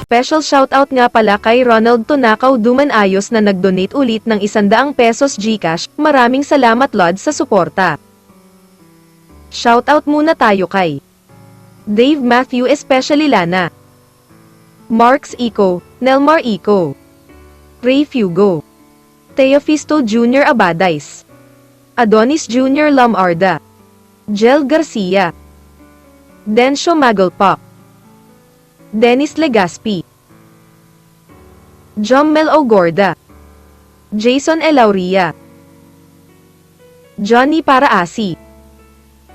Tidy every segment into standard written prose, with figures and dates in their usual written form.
Special shoutout nga pala kay Ronald Tonakaw Dumanayos na nag-donate ulit ng 100 pesos GCash. Maraming salamat Lord sa suporta. Shoutout muna tayo kay Dave Matthew, especially Lana, Marks Eco, Nelmar Eco, Ray Fugo, Teofisto Jr. Abadais, Adonis Jr. Lamarda, Jel Garcia, Densho Magalpak, Dennis Legaspi, Jommel Ogorda, Jason Elauria, Johnny Paraasi,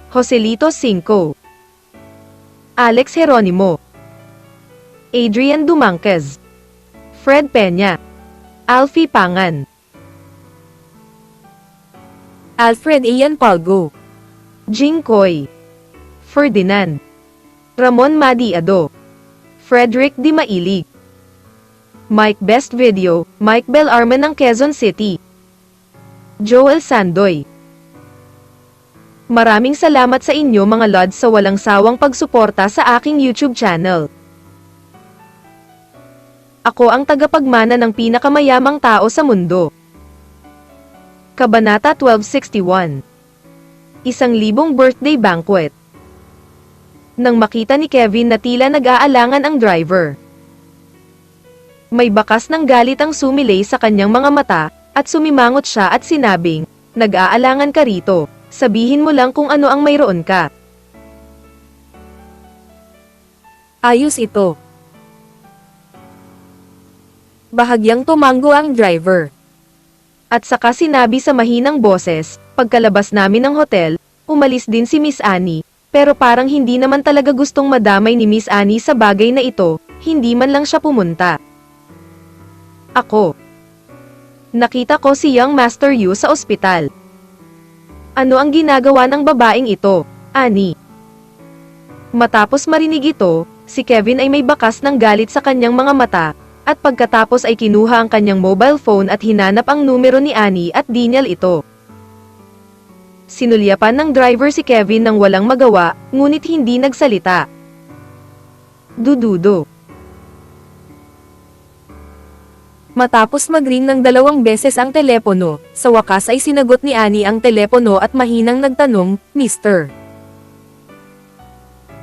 Joselito Cinco, Alex Jeronimo, Adrian Dumanquez, Fred Peña, Alfie Pangan, Alfred Ian Palgo, Jing Koy, Ferdinand, Ramon Madiado, Frederick Di Mailig, Mike Best Video, Mike Belarman ng Quezon City, Joel Sandoy. Maraming salamat sa inyo mga Lods sa walang sawang pagsuporta sa aking YouTube channel. Ako ang tagapagmana ng pinakamayamang tao sa mundo. Kabanata 1261. 1,000 birthday banquet. Nang makita ni Kevin na tila nag-aalangan ang driver, may bakas ng galit ang sumilay sa kanyang mga mata, at sumimangot siya at sinabing, "Nag-aalangan ka rito. Sabihin mo lang kung ano ang mayroon ka." Ayos ito. Bahagyang tumango ang driver. At saka sinabi sa mahinang boses, "Pagkalabas namin ng hotel, umalis din si Miss Annie, pero parang hindi naman talaga gustong madamay ni Miss Annie sa bagay na ito, hindi man lang siya pumunta." Ako. Nakita ko si Young Master Yu sa ospital. Ano ang ginagawa ng babaeng ito, Annie? Matapos marinig ito, si Kevin ay may bakas ng galit sa kanyang mga mata, at pagkatapos ay kinuha ang kanyang mobile phone at hinanap ang numero ni Annie at dinyal ito. Sinulyapan ng driver si Kevin nang walang magawa, ngunit hindi nagsalita. Dududo. Matapos mag-ring ng 2 beses ang telepono, sa wakas ay sinagot ni Annie ang telepono at mahinang nagtanong, "Mr.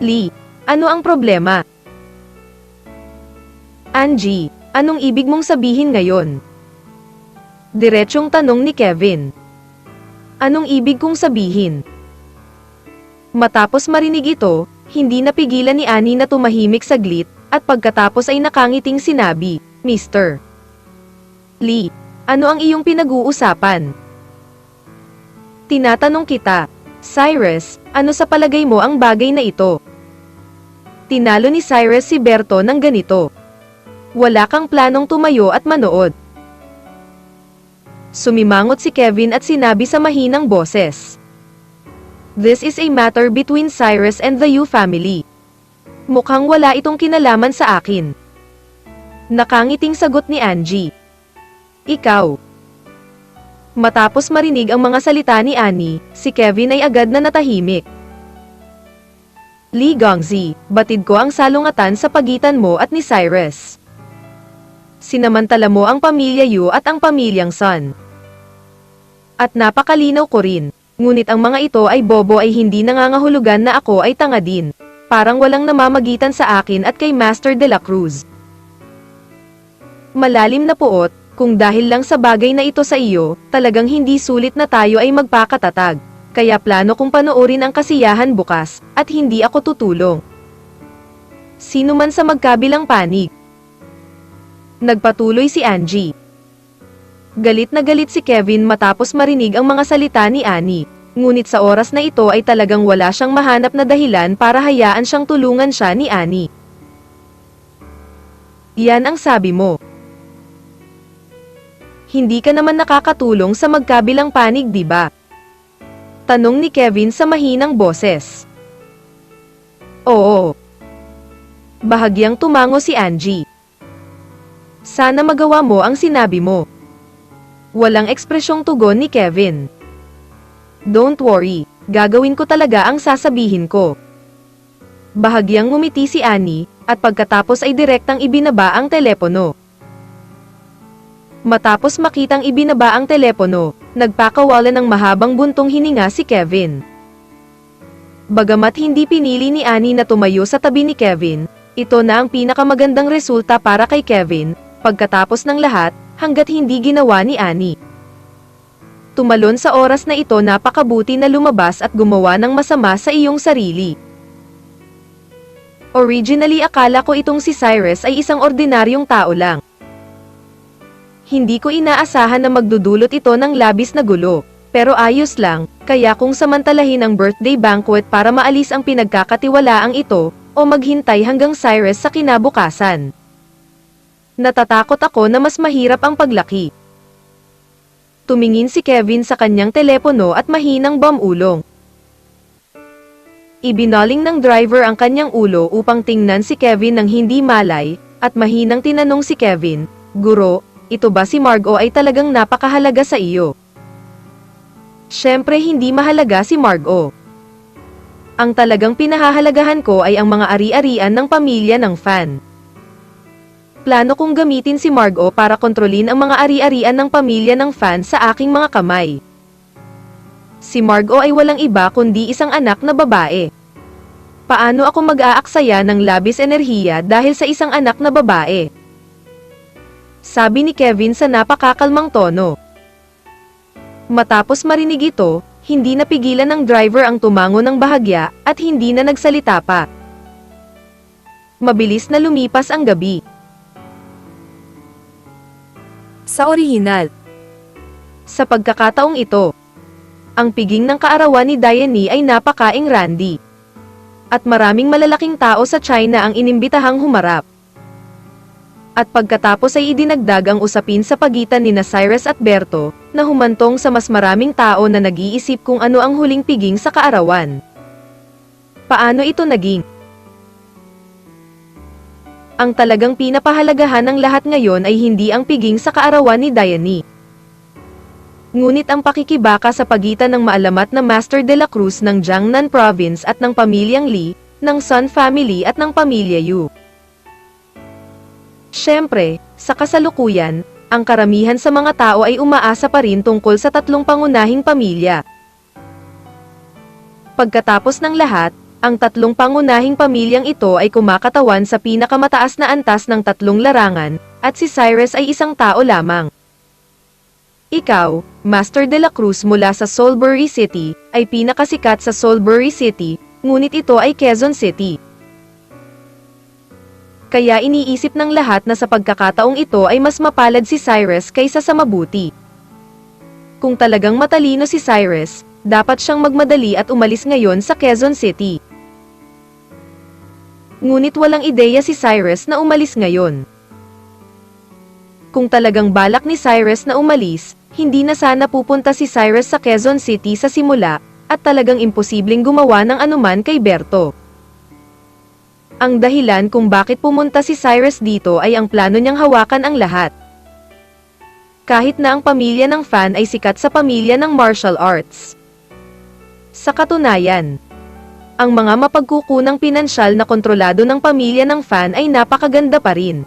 Lee, ano ang problema?" "Angie, anong ibig mong sabihin ngayon?" Diretsyong tanong ni Kevin. "Anong ibig kong sabihin?" Matapos marinig ito, hindi napigilan ni Annie na tumahimik saglit, at pagkatapos ay nakangiting sinabi, "Mr. Lee, ano ang iyong pinag-uusapan?" "Tinatanong kita, Cyrus, ano sa palagay mo ang bagay na ito?" Tinalo ni Cyrus si Berto ng ganito. "Wala kang planong tumayo at manood." Sumimangot si Kevin at sinabi sa mahinang boses, "This is a matter between Cyrus and the Yu family. Mukhang wala itong kinalaman sa akin." Nakangiting sagot ni Angie. "Ikaw." Matapos marinig ang mga salita ni Annie, si Kevin ay agad na natahimik. "Lee Gongzi, batid ko ang salungatan sa pagitan mo at ni Cyrus. Sinamantala mo ang pamilya Yu at ang pamilyang Sun. At napakalinaw ko rin, ngunit ang mga ito ay bobo ay hindi nangangahulugan na ako ay tanga din. Parang walang namamagitan sa akin at kay Master de la Cruz. Malalim na puot, kung dahil lang sa bagay na ito sa iyo, talagang hindi sulit na tayo ay magpakatatag. Kaya plano kong panoorin ang kasiyahan bukas, at hindi ako tutulong. Sino man sa magkabilang panig." Nagpatuloy si Angie. Galit na galit si Kevin matapos marinig ang mga salita ni Annie, ngunit sa oras na ito ay talagang wala siyang mahanap na dahilan para hayaan siyang tulungan siya ni Annie. "Yan ang sabi mo. Hindi ka naman nakakatulong sa magkabilang panig, di ba?" Tanong ni Kevin sa mahinang boses. "Oo." Bahagyang tumango si Angie. "Sana magawa mo ang sinabi mo." Walang ekspresyong tugon ni Kevin. "Don't worry, gagawin ko talaga ang sasabihin ko." Bahagyang ngumiti si Annie, at pagkatapos ay direktang ibinaba ang telepono. Matapos makitang ibinaba ang telepono, nagpakawalan ng mahabang buntong hininga si Kevin. Bagamat hindi pinili ni Annie na tumayo sa tabi ni Kevin, ito na ang pinakamagandang resulta para kay Kevin, pagkatapos ng lahat, hanggat hindi ginawa ni Annie. Tumalon sa oras na ito, napakabuti na lumabas at gumawa ng masama sa iyong sarili. Originally akala ko itong si Cyrus ay isang ordinaryong tao lang. Hindi ko inaasahan na magdudulot ito ng labis na gulo, pero ayos lang, kaya kung samantalahin ang birthday banquet para maalis ang pinagkakatiwalaang ito, o maghintay hanggang Cyrus sa kinabukasan. Natatakot ako na mas mahirap ang paglaki. Tumingin si Kevin sa kanyang telepono at mahinang bumulong. Ibinaling ng driver ang kanyang ulo upang tingnan si Kevin ng hindi malay, at mahinang tinanong si Kevin, "Guro, ito ba si Margo ay talagang napakahalaga sa iyo?" Siyempre hindi mahalaga si Margo. Ang talagang pinahahalagahan ko ay ang mga ari-arian ng pamilya ng Fan. Plano kong gamitin si Margo para kontrolin ang mga ari-arian ng pamilya ng Fan sa aking mga kamay. Si Margo ay walang iba kundi isang anak na babae. Paano ako mag-aaksaya ng labis enerhiya dahil sa isang anak na babae? Sabi ni Kevin sa napakakalmang tono. Matapos marinig ito, hindi napigilan ng driver ang tumango ng bahagya, at hindi na nagsalita pa. Mabilis na lumipas ang gabi. Sa orihinal. Sa pagkakataong ito, ang piging ng kaarawan ni Diane ay napakaing Randy. At maraming malalaking tao sa China ang inimbitahang humarap. At pagkatapos ay idinagdag ang usapin sa pagitan ni Cyrus at Berto, na humantong sa mas maraming tao na nag-iisip kung ano ang huling piging sa kaarawan. Paano ito naging? Ang talagang pinapahalagahan ng lahat ngayon ay hindi ang piging sa kaarawan ni Diane. Ngunit ang pakikibaka sa pagitan ng maalamat na Master de la Cruz ng Jiangnan Province at ng pamilyang Li, ng Sun Family at ng pamilya Yu. Siyempre, sa kasalukuyan, ang karamihan sa mga tao ay umaasa pa rin tungkol sa tatlong pangunahing pamilya. Pagkatapos ng lahat, ang tatlong pangunahing pamilyang ito ay kumakatawan sa pinakamataas na antas ng tatlong larangan, at si Cyrus ay isang tao lamang. Ikaw, Master de la Cruz mula sa Soulbury City, ay pinakasikat sa Soulbury City, ngunit ito ay Quezon City. Kaya iniisip ng lahat na sa pagkakataong ito ay mas mapalad si Cyrus kaysa sa mabuti. Kung talagang matalino si Cyrus, dapat siyang magmadali at umalis ngayon sa Quezon City. Ngunit walang ideya si Cyrus na umalis ngayon. Kung talagang balak ni Cyrus na umalis, hindi na sana pupunta si Cyrus sa Quezon City sa simula, at talagang imposibleng gumawa ng anuman kay Berto. Ang dahilan kung bakit pumunta si Cyrus dito ay ang plano niyang hawakan ang lahat. Kahit na ang pamilya ng Fan ay sikat sa pamilya ng martial arts. Sa katunayan, ang mga mapagkukunang pinansyal na kontrolado ng pamilya ng Fan ay napakaganda pa rin.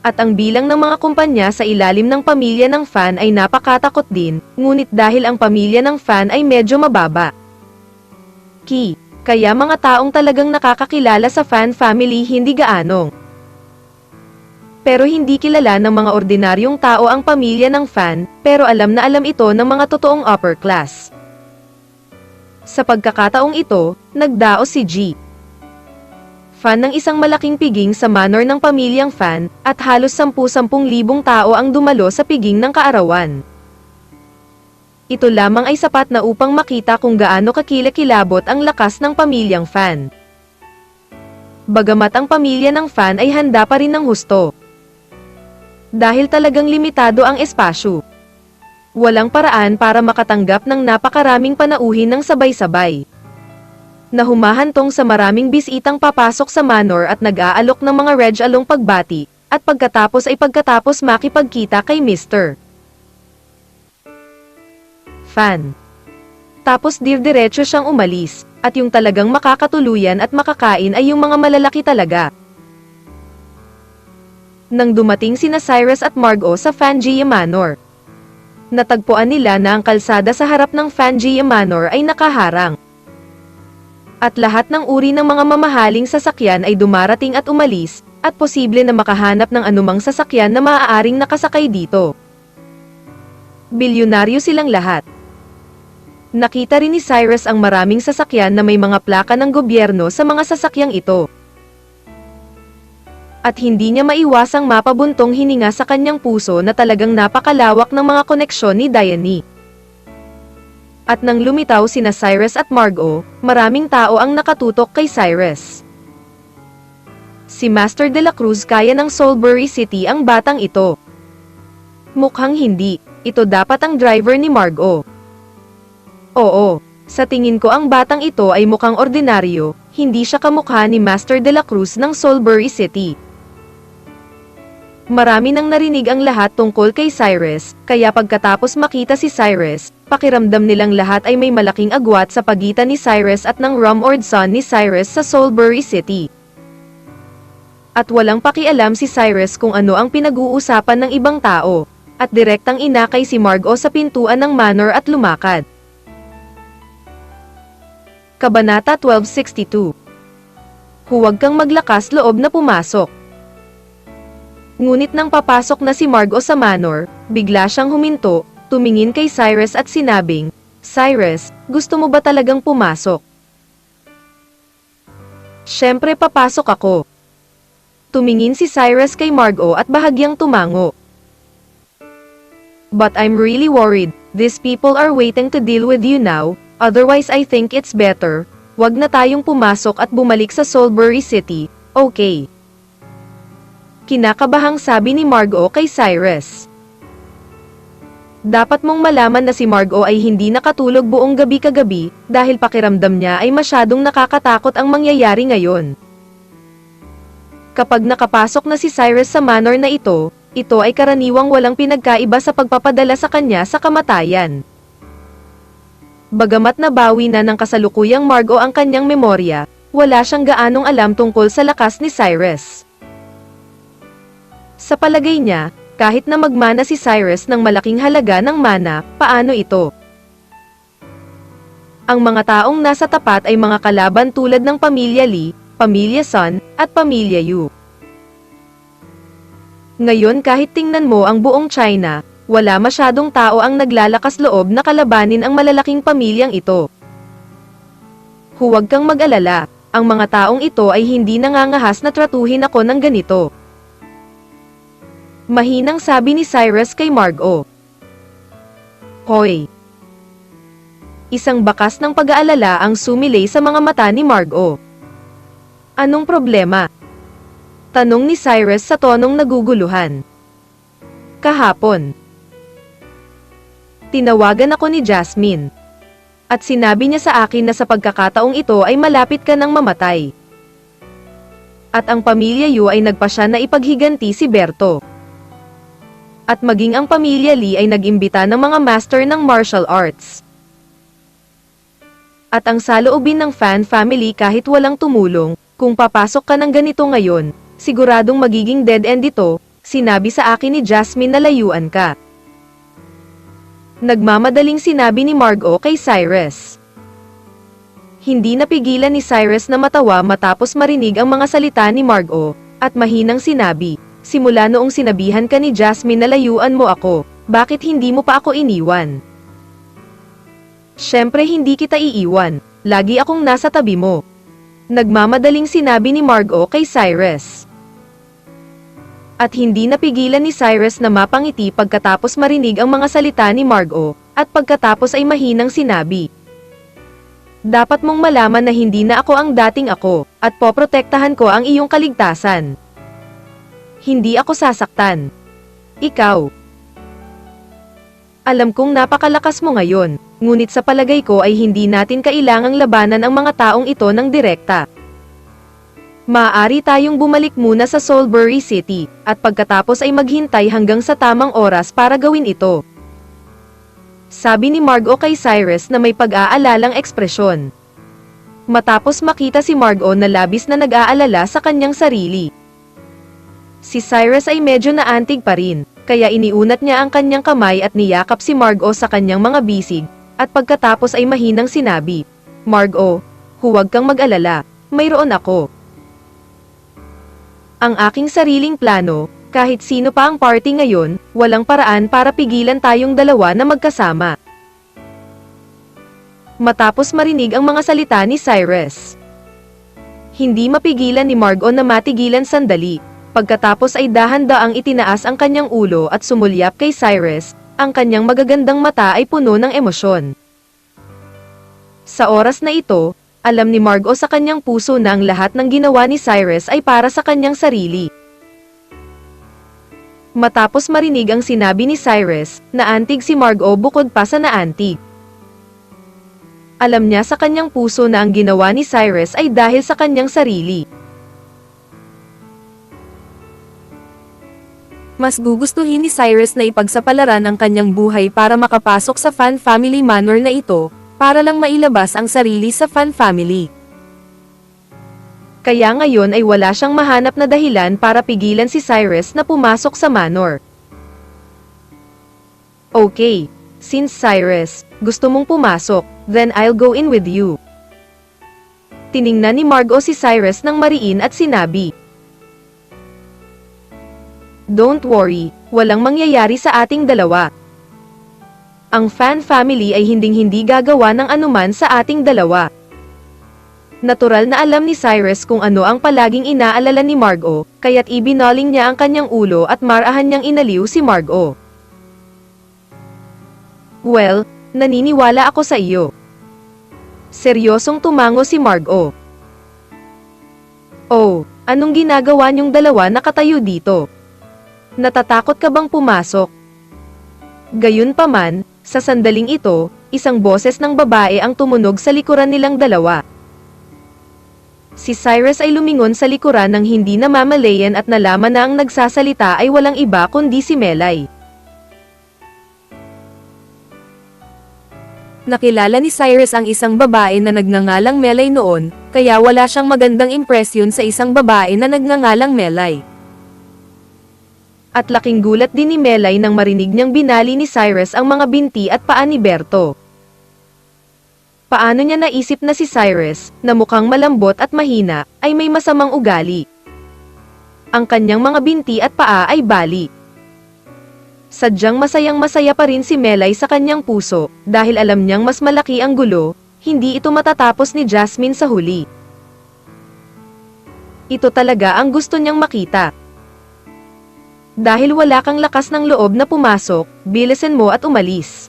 At ang bilang ng mga kumpanya sa ilalim ng pamilya ng Fan ay napakatakot din, ngunit dahil ang pamilya ng Fan ay medyo mababa. Kaya mga taong talagang nakakakilala sa Fan family hindi gaanong. Pero hindi kilala ng mga ordinaryong tao ang pamilya ng Fan, pero alam na alam ito ng mga totoong upper class. Sa pagkakataong ito, nagdaos si G. Fan ng isang malaking piging sa manor ng pamilyang Fan, at halos 10,000 tao ang dumalo sa piging ng kaarawan. Ito lamang ay sapat na upang makita kung gaano kakilakilabot ang lakas ng pamilyang Fan. Bagamat ang pamilya ng Fan ay handa pa rin ng husto. Dahil talagang limitado ang espasyo. Walang paraan para makatanggap ng napakaraming panauhin ng sabay-sabay. Na humahantong sa maraming bisitang papasok sa manor at nag-aalok ng mga reg-along pagbati, at pagkatapos makipagkita kay Mr. Fan. Tapos diretso siyang umalis, at yung talagang makakatuluyan at makakain ay yung mga malalaki talaga. Nang dumating sina Cyrus at Margot sa Fangia Manor, natagpuan nila na ang kalsada sa harap ng Fangia Manor ay nakaharang. At lahat ng uri ng mga mamahaling sasakyan ay dumarating at umalis, at posible na makahanap ng anumang sasakyan na maaaring nakasakay dito. Bilyonaryo silang lahat. Nakita rin ni Cyrus ang maraming sasakyan na may mga plaka ng gobyerno sa mga sasakyang ito. At hindi niya maiwasang mapabuntong hininga sa kanyang puso na talagang napakalawak ng mga koneksyon ni Diane. At nang lumitaw sina Cyrus at Margot, maraming tao ang nakatutok kay Cyrus. Si Master de la Cruz kaya ng Soulbury City ang batang ito. Mukhang hindi, ito dapat ang driver ni Margot. Oo, sa tingin ko ang batang ito ay mukhang ordinaryo, hindi siya kamukha ni Master de la Cruz ng Soulbury City. Marami nang narinig ang lahat tungkol kay Cyrus, kaya pagkatapos makita si Cyrus, pakiramdam nilang lahat ay may malaking agwat sa pagitan ni Cyrus at ng rumored son ni Cyrus sa Soulbury City. At walang pakialam si Cyrus kung ano ang pinag-uusapan ng ibang tao, at direktang inakay si Margot sa pintuan ng manor at lumakad. Kabanata 1262. Huwag kang maglakas loob na pumasok. Ngunit nang papasok na si Margot sa manor, bigla siyang huminto, tumingin kay Cyrus at sinabing, "Cyrus, gusto mo ba talagang pumasok?" "Siyempre papasok ako." Tumingin si Cyrus kay Margot at bahagyang tumango. "But I'm really worried, these people are waiting to deal with you now. Otherwise I think it's better, wag na tayong pumasok at bumalik sa Soulbury City, okay?" Kinakabahang sabi ni Margot kay Cyrus. Dapat mong malaman na si Margot ay hindi nakatulog buong gabi kagabi, dahil pakiramdam niya ay masyadong nakakatakot ang mangyayari ngayon. Kapag nakapasok na si Cyrus sa manor na ito ay karaniwang walang pinagkaiba sa pagpapadala sa kanya sa kamatayan. Bagamat nabawi na ng kasalukuyang Margot ang kanyang memorya, wala siyang gaanong alam tungkol sa lakas ni Cyrus. Sa palagay niya, kahit na magmana si Cyrus ng malaking halaga ng mana, paano ito? Ang mga taong nasa tapat ay mga kalaban tulad ng Pamilya Lee, Pamilya Sun, at Pamilya Yu. Ngayon kahit tingnan mo ang buong China, wala masyadong tao ang naglalakas loob na kalabanin ang malalaking pamilyang ito. Huwag kang mag-alala, ang mga taong ito ay hindi nangangahas na tratuhin ako ng ganito. Mahinang sabi ni Cyrus kay Margot. Hoy! Isang bakas ng pag-aalala ang sumilay sa mga mata ni Margot. Anong problema? Tanong ni Cyrus sa tonong naguguluhan. Kahapon, tinawagan ako ni Jasmine. At sinabi niya sa akin na sa pagkakataong ito ay malapit ka nang mamatay. At ang Pamilya Yu ay nagpasya na ipaghiganti si Berto. At maging ang Pamilya Lee ay nag-imbita ng mga master ng martial arts. At ang saloobin ng Fan family kahit walang tumulong, kung papasok ka ng ganito ngayon, siguradong magiging dead end ito, sinabi sa akin ni Jasmine na layuan ka. Nagmamadaling sinabi ni Margot kay Cyrus. Hindi napigilan ni Cyrus na matawa matapos marinig ang mga salita ni Margot, at mahinang sinabi, simula noong sinabihan ka ni Jasmine na layuan mo ako, bakit hindi mo pa ako iniwan? Siyempre hindi kita iiwan, lagi akong nasa tabi mo. Nagmamadaling sinabi ni Margot kay Cyrus. At hindi napigilan ni Cyrus na mapangiti pagkatapos marinig ang mga salita ni Margot, at pagkatapos ay mahinang sinabi. Dapat mong malaman na hindi na ako ang dating ako, at poprotektahan ko ang iyong kaligtasan. Hindi ako sasaktan. Ikaw. Alam kong napakalakas mo ngayon, ngunit sa palagay ko ay hindi natin kailangang labanan ang mga taong ito ng direkta. Maaari tayong bumalik muna sa Soulbury City, at pagkatapos ay maghintay hanggang sa tamang oras para gawin ito. Sabi ni Margot kay Cyrus na may pag-aalalang ekspresyon. Matapos makita si Margot na labis na nag-aalala sa kanyang sarili. Si Cyrus ay medyo naantig pa rin, kaya iniunat niya ang kanyang kamay at niyakap si Margot sa kanyang mga bisig, at pagkatapos ay mahinang sinabi, "Margot, huwag kang mag-alala, mayroon ako. Ang aking sariling plano, kahit sino pa ang party ngayon, walang paraan para pigilan tayong dalawa na magkasama." Matapos marinig ang mga salita ni Cyrus, hindi mapigilan ni Margot na matigilan sandali. Pagkatapos ay dahan-daang itinaas ang kanyang ulo at sumulyap kay Cyrus, ang kanyang magagandang mata ay puno ng emosyon. Sa oras na ito, alam ni Margot sa kanyang puso na ang lahat ng ginawa ni Cyrus ay para sa kanyang sarili. Matapos marinig ang sinabi ni Cyrus, naantig si Margot bukod pa sa naantig. Alam niya sa kanyang puso na ang ginawa ni Cyrus ay dahil sa kanyang sarili. Mas gugustuhin ni Cyrus na ipagsapalaran ang kanyang buhay para makapasok sa Fan Family Manor na ito, para lang mailabas ang sarili sa Fan Family. Kaya ngayon ay wala siyang mahanap na dahilan para pigilan si Cyrus na pumasok sa manor. Okay, since Cyrus, gusto mong pumasok, then I'll go in with you. Tiningnan ni Margot si Cyrus ng mariin at sinabi, "Don't worry, walang mangyayari sa ating dalawa. Ang Fan Family ay hinding-hindi gagawa ng anuman sa ating dalawa." Natural na alam ni Cyrus kung ano ang palaging inaalala ni Margot, kaya't ibinaling niya ang kanyang ulo at marahan niyang inaliw si Margot. "Well, naniniwala ako sa iyo." Seryosong tumango si Margot. "Oh, anong ginagawa niyong dalawa nakatayo dito? Natatakot ka bang pumasok?" Gayunpaman, sa sandaling ito, isang boses ng babae ang tumunog sa likuran nilang dalawa. Si Cyrus ay lumingon sa likuran nang hindi namamalayan at nalaman na ang nagsasalita ay walang iba kundi si Melay. Nakilala ni Cyrus ang isang babae na nagngangalang Melay noon, kaya wala siyang magandang impresyon sa isang babae na nagngangalang Melay. At laking gulat din ni Melay nang marinig niyang binali ni Cyrus ang mga binti at paa ni Berto. Paano niya naisip na si Cyrus, na mukhang malambot at mahina, ay may masamang ugali? Ang kanyang mga binti at paa ay bali. Sadyang masayang-masaya pa rin si Melay sa kanyang puso, dahil alam niyang mas malaki ang gulo, hindi ito matatapos ni Jasmine sa huli. Ito talaga ang gusto niyang makita. Dahil wala kang lakas ng loob na pumasok, bilisan mo at umalis.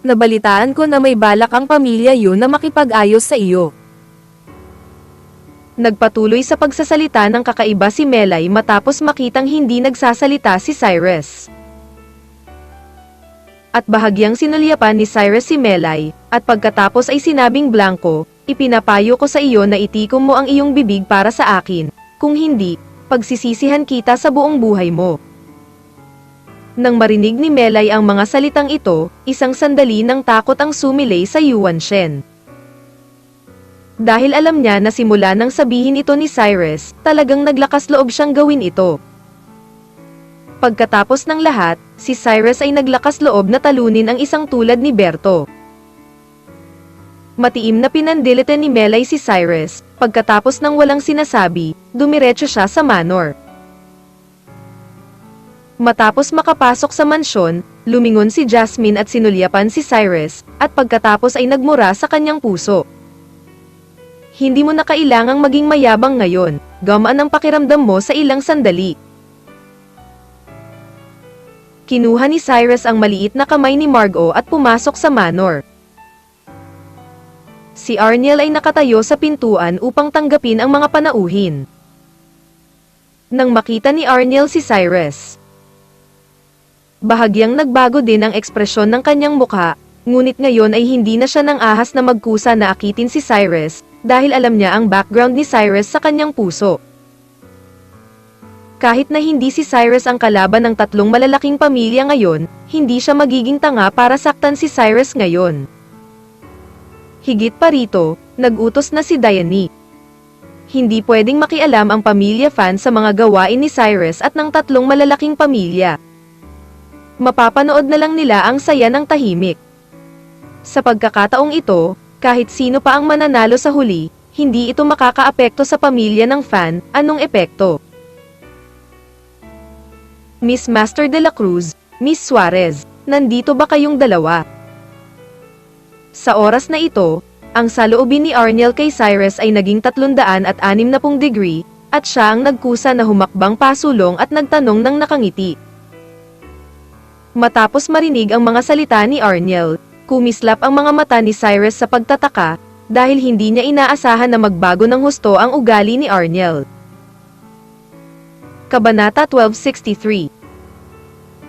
Nabalitaan ko na may balak ang pamilya yun na makipag-ayos sa iyo. Nagpatuloy sa pagsasalita ng kakaiba si Melay matapos makitang hindi nagsasalita si Cyrus. At bahagyang sinulyapan ni Cyrus si Melay, at pagkatapos ay sinabing blanko, "Ipinapayo ko sa iyo na itikom mo ang iyong bibig para sa akin. Kung hindi, pagsisisihan kita sa buong buhay mo." Nang marinig ni Melay ang mga salitang ito, isang sandali ng takot ang sumilay sa Yuan Shen. Dahil alam niya na simula nang sabihin ito ni Cyrus, talagang naglakas loob siyang gawin ito. Pagkatapos ng lahat, si Cyrus ay naglakas loob na talunin ang isang tulad ni Berto. Matiim na pinandilitan ni Melay si Cyrus, pagkatapos ng walang sinasabi, dumiretso siya sa manor. Matapos makapasok sa mansyon, lumingon si Jasmine at sinulyapan si Cyrus, at pagkatapos ay nagmura sa kanyang puso. "Hindi mo na kailangang maging mayabang ngayon, gamaan ang pakiramdam mo sa ilang sandali." Kinuha ni Cyrus ang maliit na kamay ni Margot at pumasok sa manor. Si Arniel ay nakatayo sa pintuan upang tanggapin ang mga panauhin. Nang makita ni Arniel si Cyrus, bahagyang nagbago din ang ekspresyon ng kanyang mukha, ngunit ngayon ay hindi na siya nang ahas na magkusa na akitin si Cyrus, dahil alam niya ang background ni Cyrus sa kanyang puso. Kahit na hindi si Cyrus ang kalaban ng tatlong malalaking pamilya ngayon, hindi siya magiging tanga para saktan si Cyrus ngayon. Higit pa rito, nag-utos na si Diane. Hindi pwedeng makialam ang pamilya Fan sa mga gawain ni Cyrus at ng tatlong malalaking pamilya. Mapapanood na lang nila ang saya ng tahimik. Sa pagkakataong ito, kahit sino pa ang mananalo sa huli, hindi ito makakaapekto sa pamilya ng Fan. Anong epekto? Miss Master de la Cruz, Miss Suarez, nandito ba kayong dalawa? Sa oras na ito, ang saloobin ni Arniel kay Cyrus ay naging 360 degree, at siya ang nagkusa na humakbang pasulong at nagtanong ng nakangiti. Matapos marinig ang mga salita ni Arniel, kumislap ang mga mata ni Cyrus sa pagtataka, dahil hindi niya inaasahan na magbago ng husto ang ugali ni Arniel. Kabanata 1263.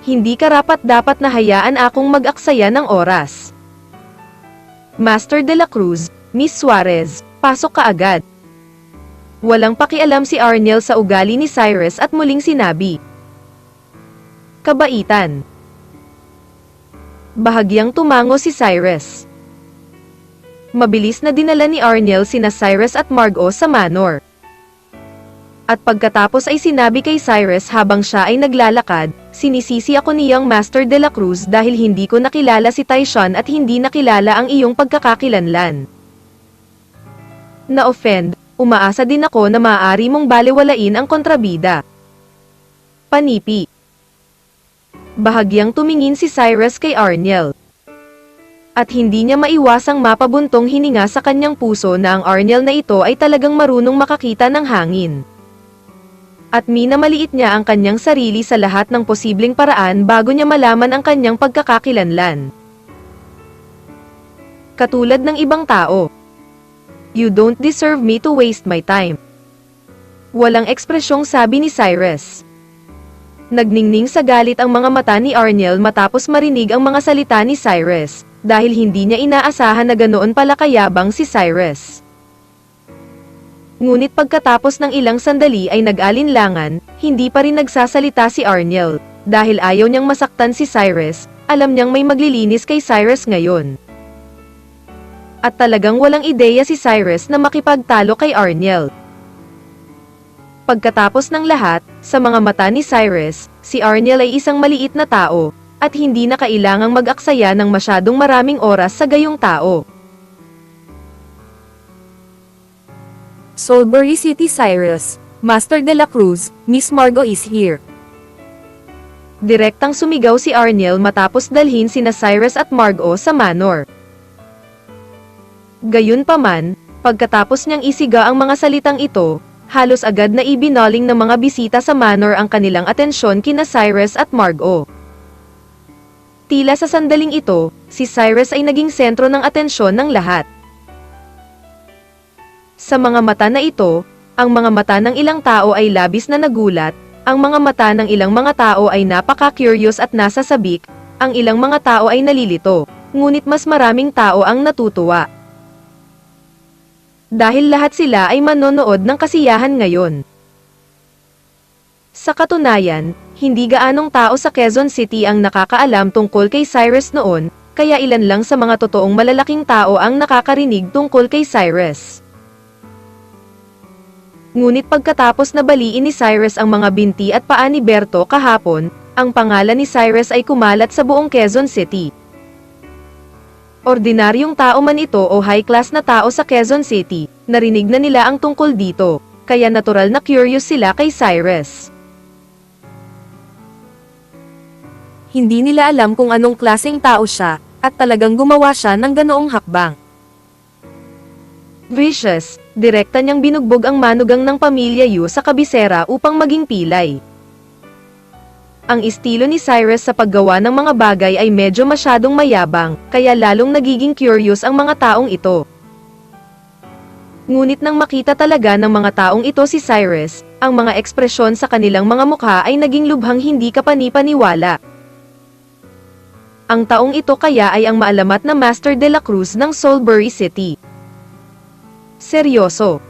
Hindi karapat-dapat na hayaan akong mag-aksaya ng oras. Master de la Cruz, Miss Suarez, pasok ka agad. Walang pakialam si Arniel sa ugali ni Cyrus at muling sinabi. Kabaitan. Bahagyang tumango si Cyrus. Mabilis na dinala ni Arniel sina Cyrus at Margot sa manor. At pagkatapos ay sinabi kay Cyrus habang siya ay naglalakad, sinisisi ako ni Young Master de la Cruz dahil hindi ko nakilala si Taishan at hindi nakilala ang iyong pagkakakilanlan. Na-offend, umaasa din ako na maaari mong balewalain ang kontrabida. Panipi. Bahagyang tumingin si Cyrus kay Arniel. At hindi niya maiwasang mapabuntong hininga sa kanyang puso na ang Arniel na ito ay talagang marunong makakita ng hangin. At minamaliit niya ang kanyang sarili sa lahat ng posibleng paraan bago niya malaman ang kanyang pagkakakilanlan. Katulad ng ibang tao. You don't deserve me to waste my time. Walang ekspresyong sabi ni Cyrus. Nagningning sa galit ang mga mata ni Arniel matapos marinig ang mga salita ni Cyrus, dahil hindi niya inaasahan na ganoon pala kayabang si Cyrus. Ngunit pagkatapos ng ilang sandali ay nag-alinlangan, hindi pa rin nagsasalita si Arniel, dahil ayaw niyang masaktan si Cyrus, alam niyang may maglilinis kay Cyrus ngayon. At talagang walang ideya si Cyrus na makipagtalo kay Arniel. Pagkatapos ng lahat, sa mga mata ni Cyrus, si Arniel ay isang maliit na tao, at hindi na kailangang mag-aksaya ng masyadong maraming oras sa gayong tao. Soulbury City Cyrus, Master de la Cruz, Miss Margot is here. Direktang sumigaw si Arniel matapos dalhin sina Cyrus at Margot sa manor. Gayunpaman, pagkatapos niyang isiga ang mga salitang ito, halos agad na ibinoling ng mga bisita sa manor ang kanilang atensyon kina Cyrus at Margot. Tila sa sandaling ito, si Cyrus ay naging sentro ng atensyon ng lahat. Sa mga mata na ito, ang mga mata ng ilang tao ay labis na nagulat, ang mga mata ng ilang mga tao ay napaka-curious at nasasabik, ang ilang mga tao ay nalilito, ngunit mas maraming tao ang natutuwa. Dahil lahat sila ay manonood ng kasiyahan ngayon. Sa katunayan, hindi gaanong tao sa Quezon City ang nakakaalam tungkol kay Cyrus noon, kaya ilan lang sa mga totoong malalaking tao ang nakakarinig tungkol kay Cyrus. Ngunit pagkatapos na baliin ni Cyrus ang mga binti at paa ni Berto kahapon, ang pangalan ni Cyrus ay kumalat sa buong Quezon City. Ordinaryong tao man ito o high-class na tao sa Quezon City, narinig na nila ang tungkol dito, kaya natural na curious sila kay Cyrus. Hindi nila alam kung anong klaseng tao siya, at talagang gumawa siya ng ganoong hakbang. Vicious, direkta niyang binugbog ang manugang ng pamilya Yu sa kabisera upang maging pilay. Ang estilo ni Cyrus sa paggawa ng mga bagay ay medyo masyadong mayabang, kaya lalong nagiging curious ang mga taong ito. Ngunit nang makita talaga ng mga taong ito si Cyrus, ang mga ekspresyon sa kanilang mga mukha ay naging lubhang hindi kapani-paniwala. Ang taong ito kaya ay ang maalamat na Master de la Cruz ng Soulbury City. Seryoso.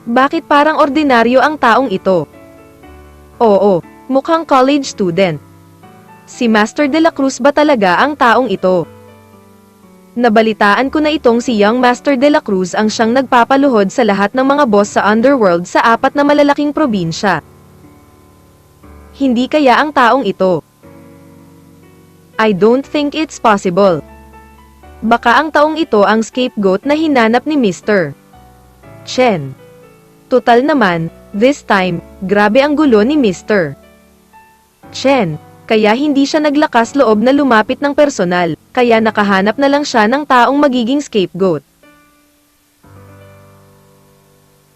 Bakit parang ordinaryo ang taong ito? Oo, mukhang college student. Si Master de la Cruz ba talaga ang taong ito? Nabalitaan ko na itong si Young Master de la Cruz ang siyang nagpapaluhod sa lahat ng mga boss sa underworld sa 4 na malalaking probinsya. Hindi kaya ang taong ito? I don't think it's possible. Baka ang taong ito ang scapegoat na hinanap ni Mr. Chen. Total naman, this time, grabe ang gulo ni Mr. Chen, kaya hindi siya naglakas loob na lumapit ng personal, kaya nakahanap na lang siya ng taong magiging scapegoat.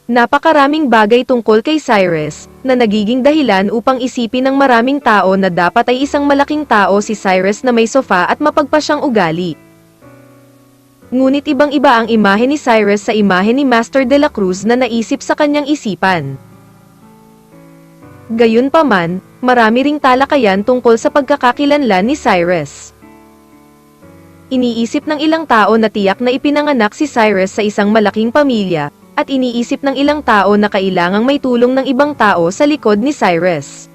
Napakaraming bagay tungkol kay Cyrus, na nagiging dahilan upang isipin ng maraming tao na dapat ay isang malaking tao si Cyrus na may sofa at mapagpasyang ugali. Ngunit ibang-iba ang imahe ni Cyrus sa imahe ni Master de la Cruz na naisip sa kanyang isipan. Gayunpaman, marami ring talakayan tungkol sa pagkakakilanlan ni Cyrus. Iniisip ng ilang tao na tiyak na ipinanganak si Cyrus sa isang malaking pamilya, at iniisip ng ilang tao na kailangang may tulong ng ibang tao sa likod ni Cyrus.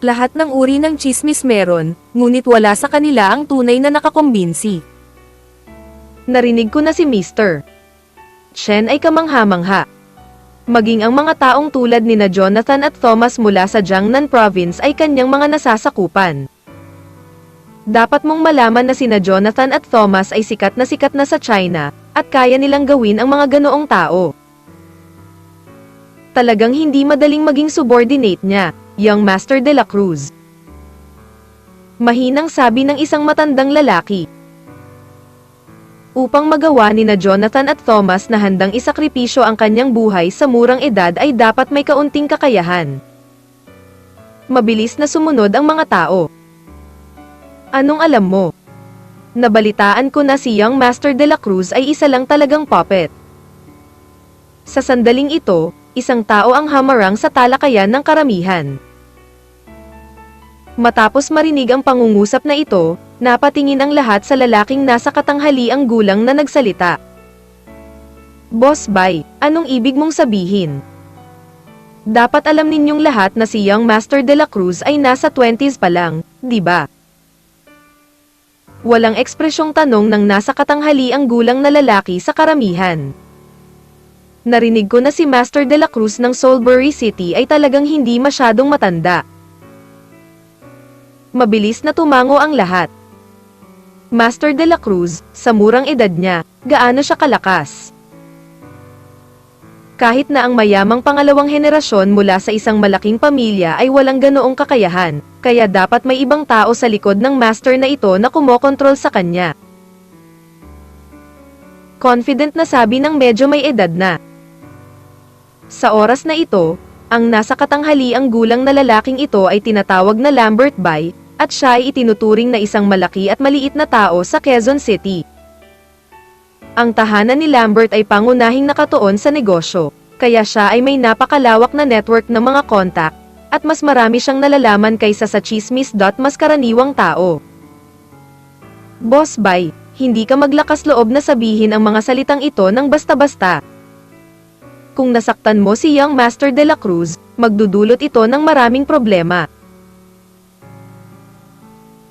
Lahat ng uri ng chismis meron, ngunit wala sa kanila ang tunay na nakakumbinsi. Narinig ko na si Mr. Chen ay kamangha-mangha. Maging ang mga taong tulad ni na Jonathan at Thomas mula sa Jiangnan Province ay kanyang mga nasasakupan. Dapat mong malaman na sina Jonathan at Thomas ay sikat na sa China, at kaya nilang gawin ang mga ganoong tao. Talagang hindi madaling maging subordinate niya, Young Master de la Cruz. Mahinang sabi ng isang matandang lalaki. Upang magawa ni na Jonathan at Thomas na handang isakripisyo ang kanyang buhay sa murang edad ay dapat may kaunting kakayahan. Mabilis na sumunod ang mga tao. Anong alam mo? Nabalitaan ko na si Young Master de la Cruz ay isa lang talagang puppet. Sa sandaling ito, isang tao ang hamarang sa talakayan ng karamihan. Matapos marinig ang pangungusap na ito, napatingin ang lahat sa lalaking nasa katanghaliang gulang na nagsalita. Boss Bai, anong ibig mong sabihin? Dapat alam ninyong lahat na si Young Master de la Cruz ay nasa 20s pa lang, di ba? Walang ekspresyong tanong ng nasa katanghaliang gulang na lalaki sa karamihan. Narinig ko na si Master de la Cruz ng Soulbury City ay talagang hindi masyadong matanda. Mabilis na tumango ang lahat. Master de la Cruz, sa murang edad niya, gaano siya kalakas? Kahit na ang mayamang pangalawang henerasyon mula sa isang malaking pamilya ay walang ganoong kakayahan, kaya dapat may ibang tao sa likod ng master na ito na kumokontrol sa kanya. Confident na sabi ng medyo may edad na. Sa oras na ito, ang nasa katanghaliang gulang na lalaking ito ay tinatawag na Lambert Bai, at siya ay itinuturing na isang malaki at maliit na tao sa Quezon City. Ang tahanan ni Lambert ay pangunahing nakatuon sa negosyo, kaya siya ay may napakalawak na network ng mga kontak, at mas marami siyang nalalaman kaysa sa chismis. Mas karaniwang tao. Boss Bai, hindi ka maglakas loob na sabihin ang mga salitang ito ng basta-basta. Kung nasaktan mo si Young Master de la Cruz, magdudulot ito ng maraming problema.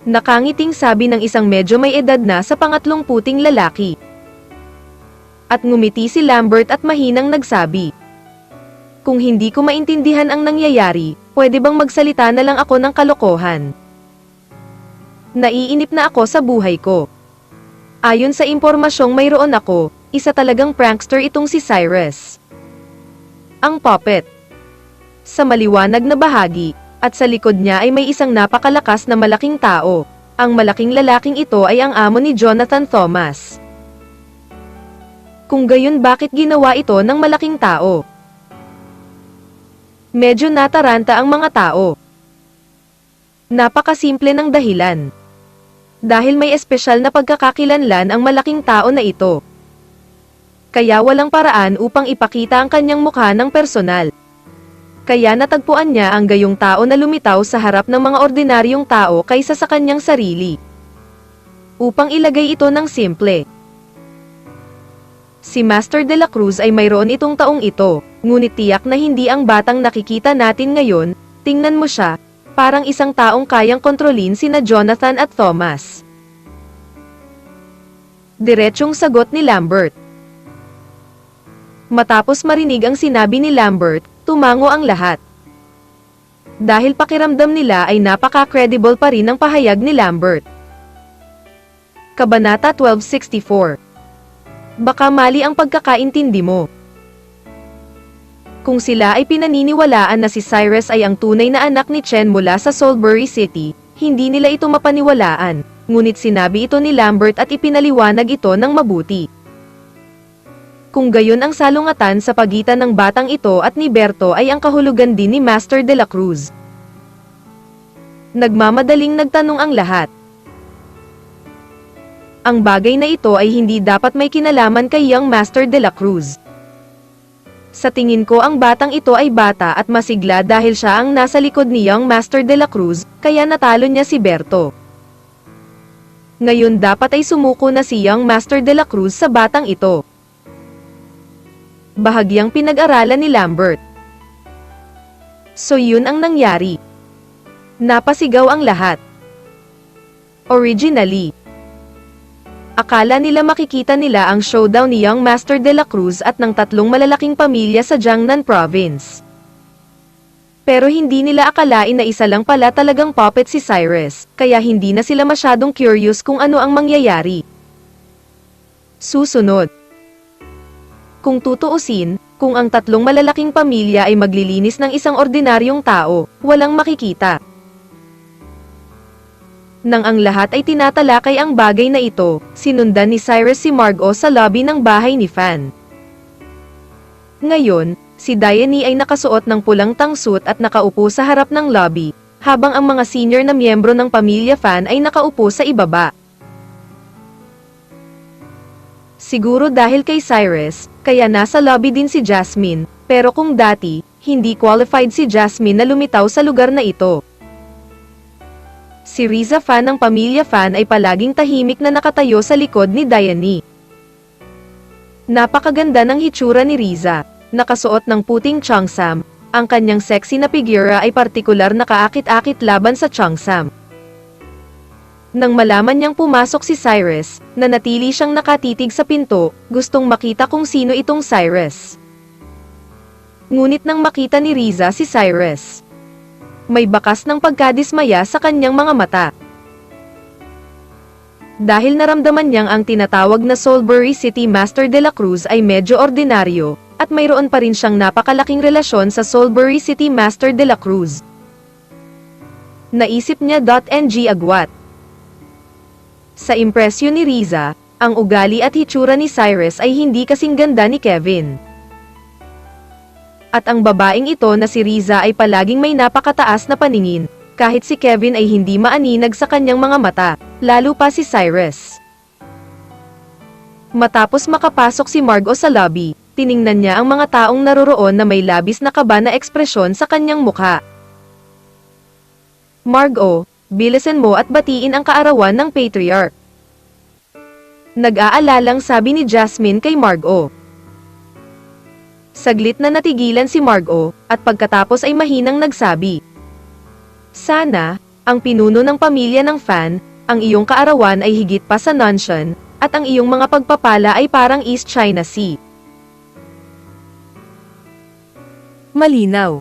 Nakangiting sabi ng isang medyo may edad na sa pangatlong puting lalaki. At ngumiti si Lambert at mahinang nagsabi. Kung hindi ko maintindihan ang nangyayari, pwede bang magsalita na lang ako ng kalokohan? Naiinip na ako sa buhay ko. Ayon sa impormasyong mayroon ako, isa talagang prankster itong si Cyrus. Ang puppet. Sa maliwanag na bahagi, at sa likod niya ay may isang napakalakas na malaking tao. Ang malaking lalaking ito ay ang amo ni Jonathan Thomas. Kung gayon, bakit ginawa ito ng malaking tao? Medyo nataranta ang mga tao. Napakasimple ng dahilan. Dahil may espesyal na pagkakakilanlan ang malaking tao na ito. Kaya walang paraan upang ipakita ang kanyang mukha ng personal. Kaya natagpuan niya ang gayong tao na lumitaw sa harap ng mga ordinaryong tao kaysa sa kanyang sarili. Upang ilagay ito ng simple. Si Master de la Cruz ay mayroon itong taong ito, ngunit tiyak na hindi ang batang nakikita natin ngayon. Tingnan mo siya, parang isang taong kayang kontrolin sina Jonathan at Thomas. Diretsyong sagot ni Lambert. Matapos marinig ang sinabi ni Lambert, tumango ang lahat. Dahil pakiramdam nila ay napaka-credible pa rin ang pahayag ni Lambert. Kabanata 1264. Baka mali ang pagkakaintindi mo. Kung sila ay pinaniniwalaan na si Cyrus ay ang tunay na anak ni Chen mula sa Soulbury City, hindi nila ito mapaniwalaan, ngunit sinabi ito ni Lambert at ipinaliwanag ito ng mabuti. Kung gayon ang salungatan sa pagitan ng batang ito at ni Berto ay ang kahulugan din ni Master de la Cruz. Nagmamadaling nagtanong ang lahat. Ang bagay na ito ay hindi dapat may kinalaman kay Young Master de la Cruz. Sa tingin ko ang batang ito ay bata at masigla dahil siya ang nasa likod ni Young Master de la Cruz, kaya natalo niya si Berto. Ngayon dapat ay sumuko na si Young Master de la Cruz sa batang ito. Bahagyang pinag-aralan ni Lambert. So yun ang nangyari. Napasigaw ang lahat. Originally, akala nila makikita nila ang showdown ni Young Master de la Cruz at ng tatlong malalaking pamilya sa Jiangnan Province. Pero hindi nila akalain na isa lang pala talagang puppet si Cyrus, kaya hindi na sila masyadong curious kung ano ang mangyayari. Susunod. Kung tutuusin, kung ang tatlong malalaking pamilya ay maglilinis ng isang ordinaryong tao, walang makikita. Nang ang lahat ay tinatalakay ang bagay na ito, sinundan ni Cyrus si Margot sa lobby ng bahay ni Fan. Ngayon, si Diane ay nakasuot ng pulang tangsuit at nakaupo sa harap ng lobby, habang ang mga senior na miyembro ng pamilya Fan ay nakaupo sa ibaba. Siguro dahil kay Cyrus, kaya nasa lobby din si Jasmine, pero kung dati, hindi qualified si Jasmine na lumitaw sa lugar na ito. Si Riza Fan ng pamilya Fan ay palaging tahimik na nakatayo sa likod ni Diane. Napakaganda ng hitsura ni Riza, nakasuot ng puting cheongsam, ang kanyang sexy na figura ay partikular na kaakit-akit laban sa cheongsam. Nang malaman niyang pumasok si Cyrus, nanatili siyang nakatitig sa pinto, gustong makita kung sino itong Cyrus. Ngunit nang makita ni Riza si Cyrus, may bakas ng pagkadismaya sa kanyang mga mata. Dahil naramdaman niyang ang tinatawag na Soulbury City Master de la Cruz ay medyo ordinaryo, at mayroon pa rin siyang napakalaking relasyon sa Soulbury City Master de la Cruz. Naisip niya .ng agwat. Sa impresyon ni Riza, ang ugali at hitsura ni Cyrus ay hindi kasing ganda ni Kevin. At ang babaeng ito na si Riza ay palaging may napakataas na paningin, kahit si Kevin ay hindi maaninag sa kanyang mga mata, lalo pa si Cyrus. Matapos makapasok si Margot sa lobby, tiningnan niya ang mga taong naroroon na may labis na kaba na ekspresyon sa kanyang mukha. Margot, bilisan mo at batiin ang kaarawan ng patriarch. Nag-aalalang sabi ni Jasmine kay Margot. Saglit na natigilan si Margot, at pagkatapos ay mahinang nagsabi. Sana, ang pinuno ng pamilya ng Fan, ang iyong kaarawan ay higit pa sa Nanshan, at ang iyong mga pagpapala ay parang East China Sea. Malinaw.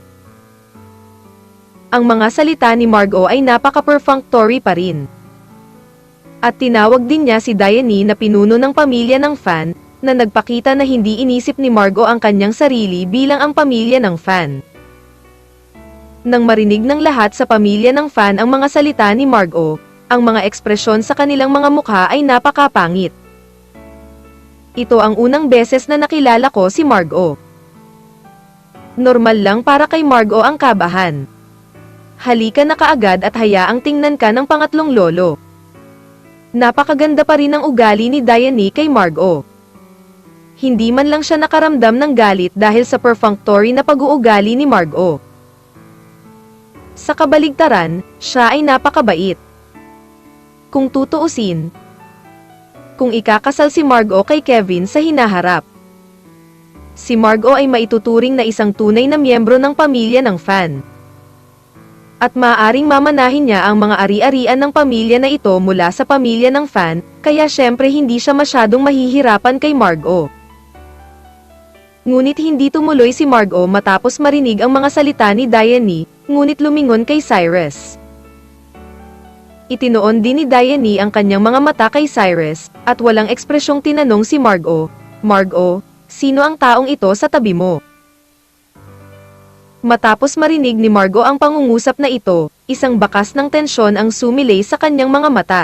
Ang mga salita ni Margot ay napaka-perfunctory pa rin. At tinawag din niya si Diane na pinuno ng pamilya ng Fan, na nagpakita na hindi inisip ni Margot ang kanyang sarili bilang ang pamilya ng Fan. Nang marinig ng lahat sa pamilya ng Fan ang mga salita ni Margot, ang mga ekspresyon sa kanilang mga mukha ay napakapangit. Ito ang unang beses na nakilala ko si Margot. Normal lang para kay Margot ang kabahan. Halika na kaagad at hayaang tingnan ka ng pangatlong lolo. Napakaganda pa rin ang ugali ni Diane kay Margot. Hindi man lang siya nakaramdam ng galit dahil sa perfunctory na pag-uugali ni Margot. Sa kabaligtaran, siya ay napakabait. Kung tutuusin, kung ikakasal si Margot kay Kevin sa hinaharap. Si Margot ay maituturing na isang tunay na miyembro ng pamilya ng Fan. At maaaring mamanahin niya ang mga ari-arian ng pamilya na ito mula sa pamilya ng Fan, kaya syempre hindi siya masyadong mahihirapan kay Margot. Ngunit hindi tumuloy si Margot matapos marinig ang mga salita ni Diane, ngunit lumingon kay Cyrus. Itinoon din ni Diane ang kanyang mga mata kay Cyrus, at walang ekspresyong tinanong si Margot, "Margot, sino ang taong ito sa tabi mo?" Matapos marinig ni Margot ang pangungusap na ito, isang bakas ng tensyon ang sumilay sa kanyang mga mata.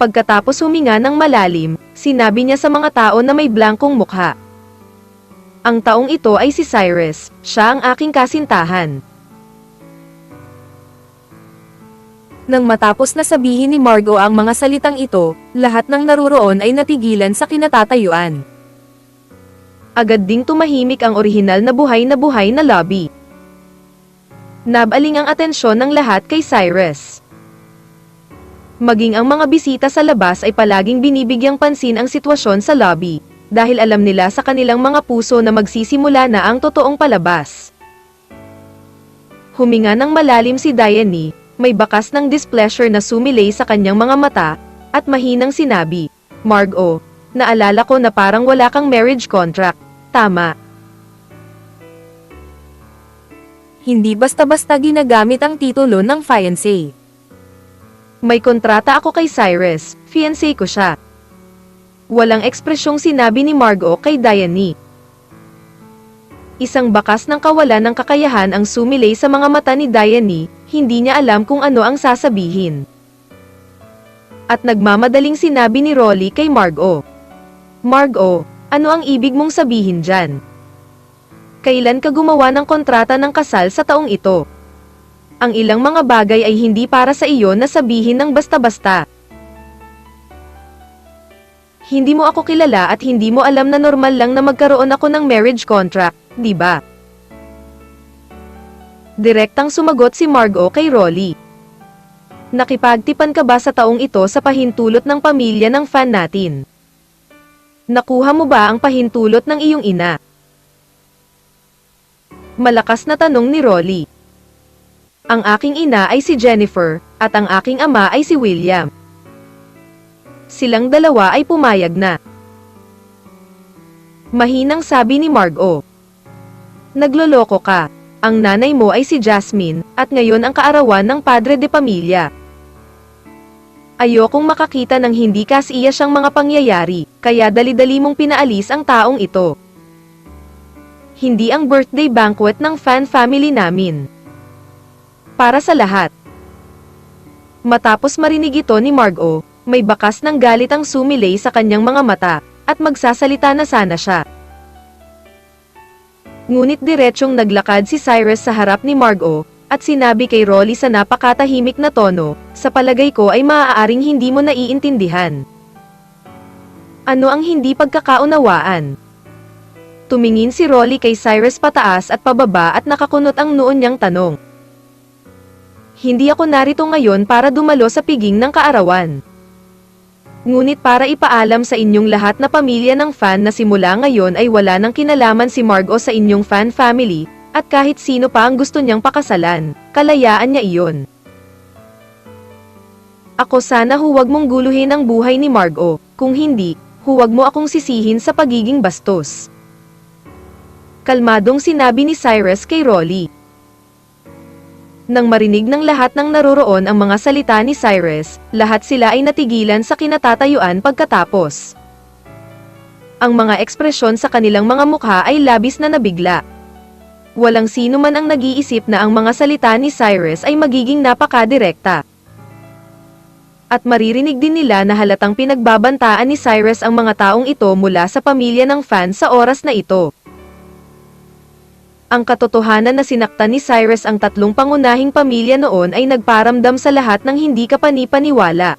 Pagkatapos huminga ng malalim, sinabi niya sa mga tao na may blankong mukha. "Ang taong ito ay si Cyrus, siya ang aking kasintahan." Nang matapos na sabihin ni Margot ang mga salitang ito, lahat ng naruroon ay natigilan sa kinatatayuan. Agad ding tumahimik ang orihinal na buhay na lobby. Nabaling ang atensyon ng lahat kay Cyrus. Maging ang mga bisita sa labas ay palaging binibigyang pansin ang sitwasyon sa lobby, dahil alam nila sa kanilang mga puso na magsisimula na ang totoong palabas. Huminga ng malalim si Diane, may bakas ng displeasure na sumilay sa kanyang mga mata, at mahinang sinabi, "Margot, naalala ko na parang wala kang marriage contract, tama?" Hindi basta-basta ginagamit ang titulo ng fiancé. "May kontrata ako kay Cyrus, fiancé ko siya." Walang ekspresyong sinabi ni Margot kay Diane. Isang bakas ng kawalan ng kakayahan ang sumilay sa mga mata ni Diane, hindi niya alam kung ano ang sasabihin. At nagmamadaling sinabi ni Rolly kay Margot, "Margot, ano ang ibig mong sabihin dyan? Kailan ka gumawa ng kontrata ng kasal sa taong ito? Ang ilang mga bagay ay hindi para sa iyo na sabihin ng basta-basta. Hindi mo ako kilala at hindi mo alam na normal lang na magkaroon ako ng marriage contract, di ba?" Direktang sumagot si Margot kay Rolly. "Nakipagtipan ka ba sa taong ito sa pahintulot ng pamilya ng Fan natin? Nakuha mo ba ang pahintulot ng iyong ina?" Malakas na tanong ni Rolly. "Ang aking ina ay si Jennifer, at ang aking ama ay si William." Silang dalawa ay pumayag na. Mahinang sabi ni Margot, "Nagloloko ka. Ang nanay mo ay si Jasmine, at ngayon ang kaarawan ng padre de pamilya. Ayokong makakita ng hindi kasiya siyang mga pangyayari, kaya dali-dali mong pinaalis ang taong ito. Hindi ang birthday banquet ng Fan family namin. Para sa lahat." Matapos marinig ito ni Margot, may bakas ng galit ang sumilay sa kanyang mga mata, at magsasalita na sana siya. Ngunit diretsyong naglakad si Cyrus sa harap ni Margot, at sinabi kay Rolly sa napakatahimik na tono, "Sa palagay ko ay maaaring hindi mo naiintindihan. Ano ang hindi pagkakaunawaan?" Tumingin si Rolly kay Cyrus pataas at pababa at nakakunot ang noon niyang tanong. "Hindi ako narito ngayon para dumalo sa piging ng kaarawan. Ngunit para ipaalam sa inyong lahat na pamilya ng Fan na simula ngayon ay wala nang kinalaman si Margot sa inyong Fan family, at kahit sino pa ang gusto niyang pakasalan, kalayaan niya iyon. Ako sana huwag mong guluhin ang buhay ni Margot, kung hindi, huwag mo akong sisihin sa pagiging bastos." Kalmadong sinabi ni Cyrus kay Rolly. Nang marinig ng lahat ng naroroon ang mga salita ni Cyrus, lahat sila ay natigilan sa kinatatayuan pagkatapos. Ang mga ekspresyon sa kanilang mga mukha ay labis na nabigla. Walang sino man ang nag-iisip na ang mga salita ni Cyrus ay magiging napakadirekta. At maririnig din nila na halatang pinagbabantaan ni Cyrus ang mga taong ito mula sa pamilya ng Fan sa oras na ito. Ang katotohanan na sinaktan ni Cyrus ang tatlong pangunahing pamilya noon ay nagparamdam sa lahat ng hindi kapani-paniwala.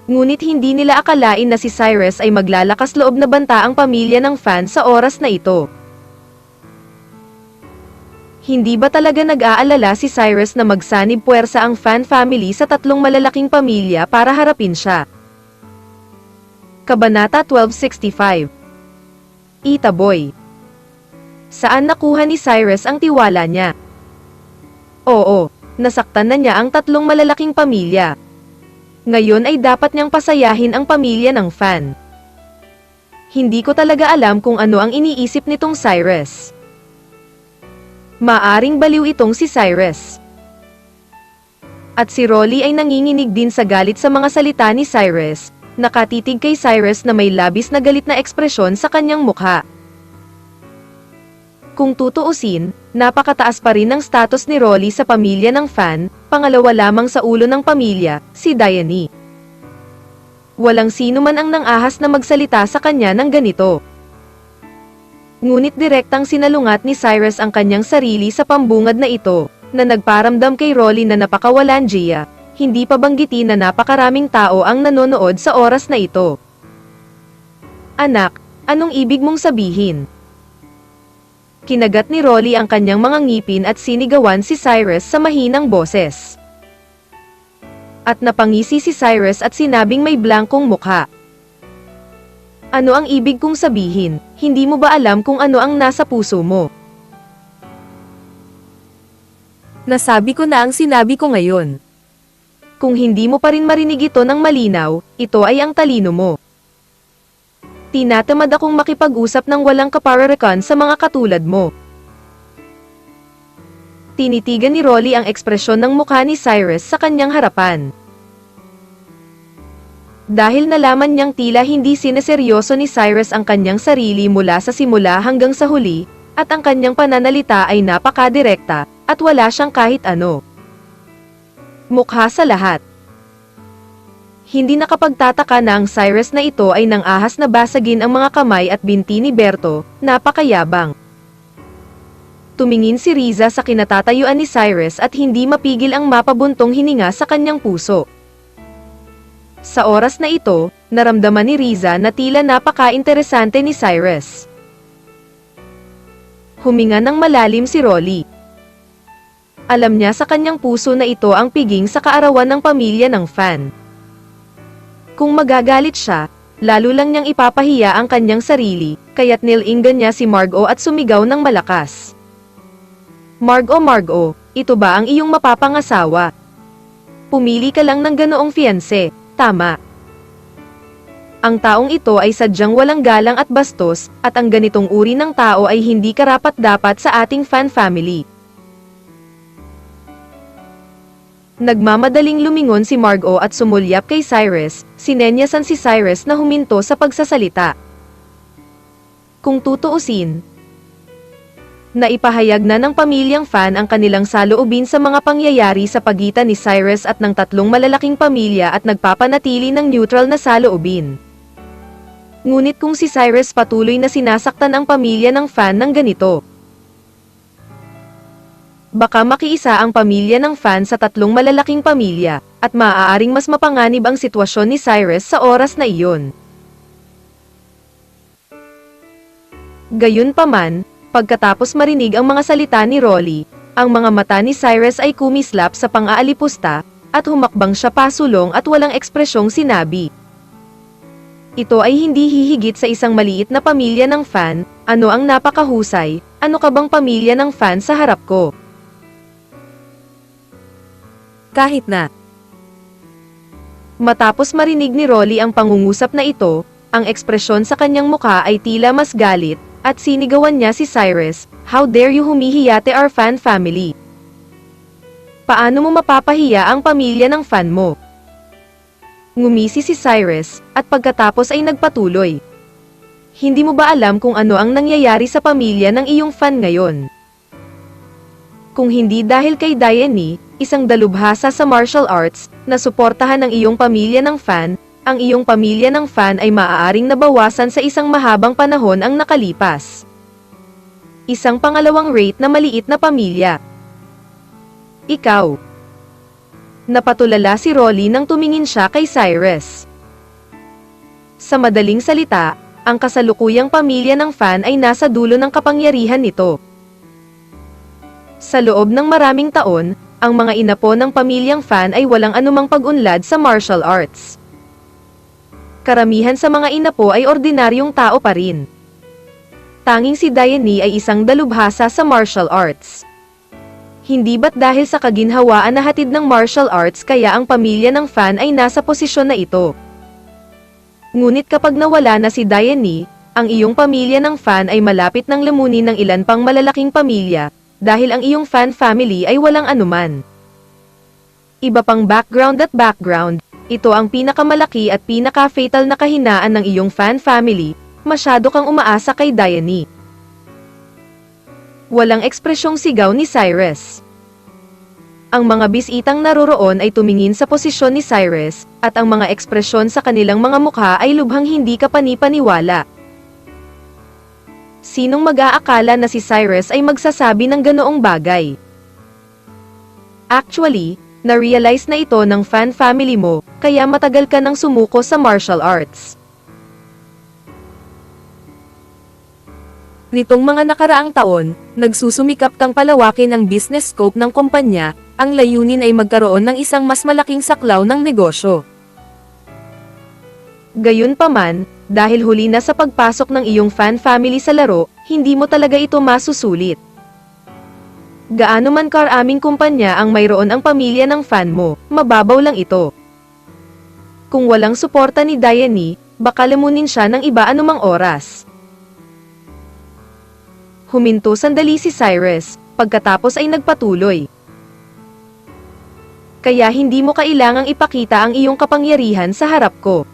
Ngunit hindi nila akalain na si Cyrus ay maglalakas loob na banta ang pamilya ng Fan sa oras na ito. Hindi ba talaga nag-aalala si Cyrus na magsanib puwersa ang fan family sa tatlong malalaking pamilya para harapin siya? Kabanata 1265. Ita Boy. Saan nakuha ni Cyrus ang tiwala niya? Oo, nasaktan na niya ang tatlong malalaking pamilya. Ngayon ay dapat niyang pasayahin ang pamilya ng fan. Hindi ko talaga alam kung ano ang iniisip nitong Cyrus. Maaring baliw itong si Cyrus. At si Rolly ay nanginginig din sa galit sa mga salita ni Cyrus, nakatitig kay Cyrus na may labis na galit na ekspresyon sa kanyang mukha. Kung tutuusin, napakataas pa rin ang status ni Rolly sa pamilya ng fan, pangalawa lamang sa ulo ng pamilya, si Diane. Walang sino man ang nang-ahas na magsalita sa kanya ng ganito. Ngunit direktang sinalungat ni Cyrus ang kanyang sarili sa pambungad na ito, na nagparamdam kay Rolly na napakawalanjiya, hindi pa banggitin na napakaraming tao ang nanonood sa oras na ito. Anak, anong ibig mong sabihin? Kinagat ni Rolly ang kanyang mga ngipin at sinigawan si Cyrus sa mahinang boses. At napangisi si Cyrus at sinabing may blankong mukha. Ano ang ibig kong sabihin? Hindi mo ba alam kung ano ang nasa puso mo? Nasabi ko na ang sinabi ko ngayon. Kung hindi mo pa rin marinig ito ng malinaw, ito ay ang talino mo. Tinatamad akong makipag-usap ng walang kapararakan sa mga katulad mo. Tinitigan ni Rolly ang ekspresyon ng mukha ni Cyrus sa kanyang harapan. Dahil nalaman niyang tila hindi sineseryoso ni Cyrus ang kanyang sarili mula sa simula hanggang sa huli, at ang kanyang pananalita ay napakadirekta, at wala siyang kahit ano. Mukha sa lahat. Hindi nakapagtataka na ang Cyrus na ito ay nang-ahas na basagin ang mga kamay at binti ni Berto, napakayabang. Tumingin si Riza sa kinatatayuan ni Cyrus at hindi mapigil ang mapabuntong hininga sa kanyang puso. Sa oras na ito, naramdaman ni Riza na tila napaka-interesante ni Cyrus. Huminga ng malalim si Rolly. Alam niya sa kanyang puso na ito ang piging sa kaarawan ng pamilya ng fan. Kung magagalit siya, lalo lang niyang ipapahiya ang kanyang sarili, kaya't nilinggan niya si Margot at sumigaw ng malakas. Margot, ito ba ang iyong mapapangasawa? Pumili ka lang ng ganoong fiancé. Tama. Ang taong ito ay sadyang walang galang at bastos, at ang ganitong uri ng tao ay hindi karapat-dapat sa ating fan family. Nagmamadaling lumingon si Margot at sumulyap kay Cyrus, sinenyasan si Cyrus na huminto sa pagsasalita. Kung tutuusin, naipahayag na ng pamilyang fan ang kanilang saloobin sa mga pangyayari sa pagitan ni Cyrus at ng tatlong malalaking pamilya at nagpapanatili ng neutral na saloobin. Ngunit kung si Cyrus patuloy na sinasaktan ang pamilya ng fan ng ganito, baka makiisa ang pamilya ng fan sa tatlong malalaking pamilya, at maaaring mas mapanganib ang sitwasyon ni Cyrus sa oras na iyon. Gayunpaman, pagkatapos marinig ang mga salita ni Rolly, ang mga mata ni Cyrus ay kumislap sa pang-aalipusta, at humakbang siya pasulong at walang ekspresyong sinabi. Ito ay hindi hihigit sa isang maliit na pamilya ng fan, ano ang napakahusay, ano ka bang pamilya ng fan sa harap ko? Kahit na. Matapos marinig ni Rolly ang pangungusap na ito, ang ekspresyon sa kanyang mukha ay tila mas galit, at sinigawan niya si Cyrus, "How dare you humihiyate our fan family? Paano mo mapapahiya ang pamilya ng fan mo?" Ngumisi si Cyrus, at pagkatapos ay nagpatuloy. Hindi mo ba alam kung ano ang nangyayari sa pamilya ng iyong fan ngayon? Kung hindi dahil kay Diane, isang dalubhasa sa martial arts, na suportahan ng iyong pamilya ng fan, ang iyong pamilya ng fan ay maaaring nabawasan sa isang mahabang panahon ang nakalipas. Isang pangalawang rate na maliit na pamilya. Ikaw. Napatulala si Rolly nang tumingin siya kay Cyrus. Sa madaling salita, ang kasalukuyang pamilya ng fan ay nasa dulo ng kapangyarihan nito. Sa loob ng maraming taon, ang mga inapo ng pamilyang Fan ay walang anumang pag-unlad sa martial arts. Karamihan sa mga inapo ay ordinaryong tao pa rin. Tanging si Diane ay isang dalubhasa sa martial arts. Hindi ba't dahil sa kaginhawaan na hatid ng martial arts kaya ang pamilya ng Fan ay nasa posisyon na ito? Ngunit kapag nawala na si Diane, ang iyong pamilya ng Fan ay malapit ng lamunin ng ilan pang malalaking pamilya, dahil ang iyong Fan family ay walang anuman. Iba pang background, ito ang pinakamalaki at pinaka-fatal na kahinaan ng iyong Fan family, masyado kang umaasa kay Diane. Walang ekspresyong sigaw ni Cyrus. Ang mga bisitang naroroon ay tumingin sa posisyon ni Cyrus, at ang mga ekspresyon sa kanilang mga mukha ay lubhang hindi kapani-paniwala. Sinong mag-aakala na si Cyrus ay magsasabi ng ganoong bagay? Actually, na-realize na ito ng Fan family mo, kaya matagal ka nang sumuko sa martial arts. Nitong mga nakaraang taon, nagsusumikap kang palawakin ang business scope ng kumpanya, ang layunin ay magkaroon ng isang mas malaking saklaw ng negosyo. Gayunpaman, dahil huli na sa pagpasok ng iyong Fan family sa laro, hindi mo talaga ito masusulit. Gaano man karaming kumpanya ang mayroon ang pamilya ng Fan mo, mababaw lang ito. Kung walang suporta ni Diane, baka lamunin siya ng iba anumang oras. Huminto sandali si Cyrus, pagkatapos ay nagpatuloy. Kaya hindi mo kailangang ipakita ang iyong kapangyarihan sa harap ko.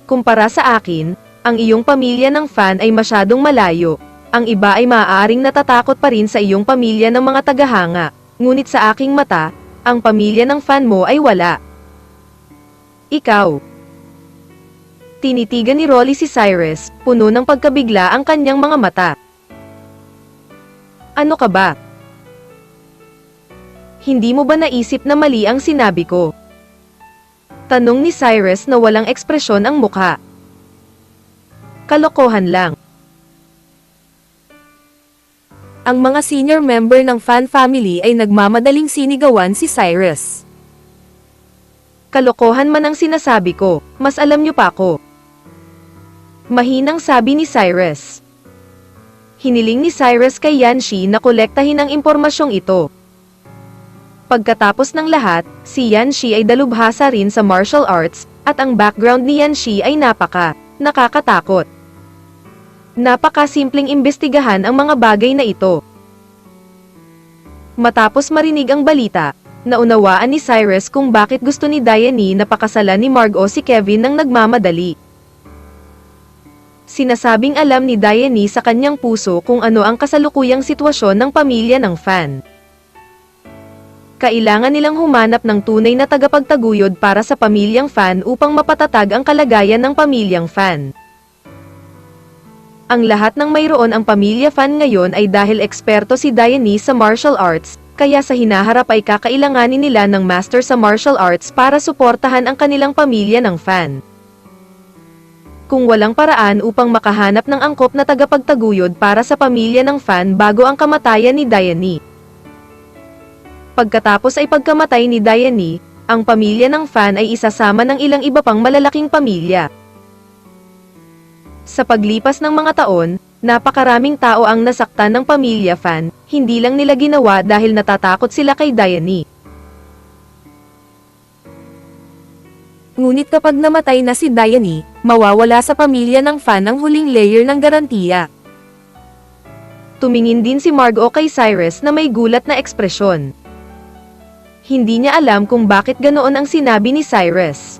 Kumpara sa akin, ang iyong pamilya ng Fan ay masyadong malayo. Ang iba ay maaaring natatakot pa rin sa iyong pamilya ng mga tagahanga, ngunit sa aking mata, ang pamilya ng Fan mo ay wala. Ikaw. Tinitigan ni Rolly si Cyrus, puno ng pagkabigla ang kanyang mga mata. Ano ka ba? Hindi mo ba naisip na mali ang sinabi ko? Tanong ni Cyrus na walang ekspresyon ang mukha. Kalokohan lang. Ang mga senior member ng Fan family ay nagmamadaling sinigawan si Cyrus. Kalokohan man ang sinasabi ko, mas alam niyo pa ako. Mahinang sabi ni Cyrus. Hiniling ni Cyrus kay Yanshi na kolektahin ang impormasyong ito. Pagkatapos ng lahat, si Yanshi ay dalubhasa rin sa martial arts, at ang background ni Yanshi ay nakakatakot. Napakasimpleng imbestigahan ang mga bagay na ito. Matapos marinig ang balita, naunawaan ni Cyrus kung bakit gusto ni Diane na pakasalan ni Margot si Kevin nang nagmamadali. Sinasabing alam ni Diane sa kanyang puso kung ano ang kasalukuyang sitwasyon ng pamilya ng Fan. Kailangan nilang humanap ng tunay na tagapagtaguyod para sa pamilyang Fan upang mapatatag ang kalagayan ng pamilyang Fan. Ang lahat ng mayroon ang pamilya Fan ngayon ay dahil eksperto si Diane sa martial arts, kaya sa hinaharap ay kakailanganin nila ng master sa martial arts para suportahan ang kanilang pamilya ng Fan. Kung walang paraan upang makahanap ng angkop na tagapagtaguyod para sa pamilya ng Fan bago ang kamatayan ni Diane. Pagkatapos ay pagkamatay ni Diane, ang pamilya ng Fan ay isasama ng ilang iba pang malalaking pamilya. Sa paglipas ng mga taon, napakaraming tao ang nasaktan ng pamilya Fan, hindi lang nila ginawa dahil natatakot sila kay Diane. Ngunit kapag namatay na si Diane, mawawala sa pamilya ng Fan ang huling layer ng garantiya. Tumingin din si Margot kay Cyrus na may gulat na ekspresyon. Hindi niya alam kung bakit ganoon ang sinabi ni Cyrus.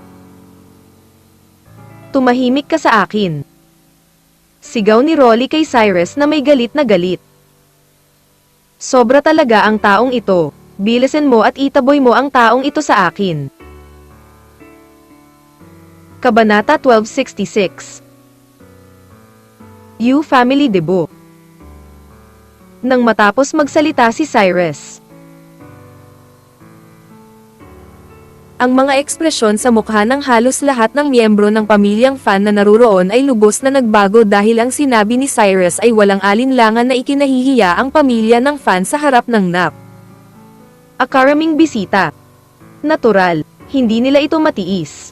Tumahimik ka sa akin. Sigaw ni Rolly kay Cyrus na may galit na galit. Sobra talaga ang taong ito, bilisan mo at itaboy mo ang taong ito sa akin. Kabanata 1266. You Family Debut. Nang matapos magsalita si Cyrus, Ang mga ekspresyon sa mukha ng halos lahat ng miyembro ng pamilyang Fan na naruroon ay lubos na nagbago dahil ang sinabi ni Cyrus ay walang alinlangan na ikinahihiya ang pamilya ng Fan sa harap ng Nap. Akaraming bisita. Natural, hindi nila ito matiis.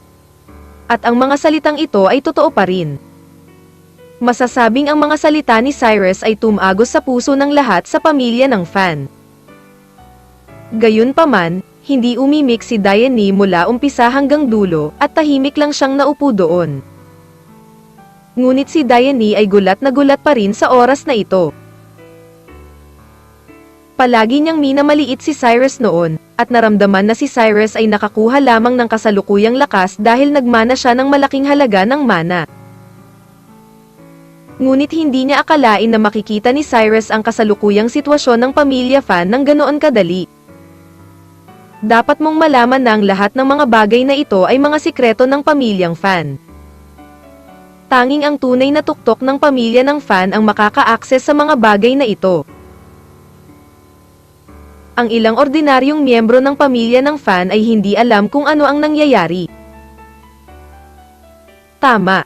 At ang mga salitang ito ay totoo pa rin. Masasabing ang mga salita ni Cyrus ay tumagos sa puso ng lahat sa pamilya ng Fan. Gayunpaman, hindi umimik si Diane mula umpisa hanggang dulo at tahimik lang siyang naupo doon. Ngunit si Diane ay gulat na gulat pa rin sa oras na ito. Palagi niyang minamaliit si Cyrus noon, at naramdaman na si Cyrus ay nakakuha lamang ng kasalukuyang lakas dahil nagmana siya ng malaking halaga ng mana. Ngunit hindi niya akalain na makikita ni Cyrus ang kasalukuyang sitwasyon ng pamilya Fan ng ganoon kadali. Dapat mong malaman na ang lahat ng mga bagay na ito ay mga sikreto ng pamilyang Fan. Tanging ang tunay na tuktok ng pamilya ng Fan ang makaka-access sa mga bagay na ito. Ang ilang ordinaryong miyembro ng pamilya ng Fan ay hindi alam kung ano ang nangyayari. Tama.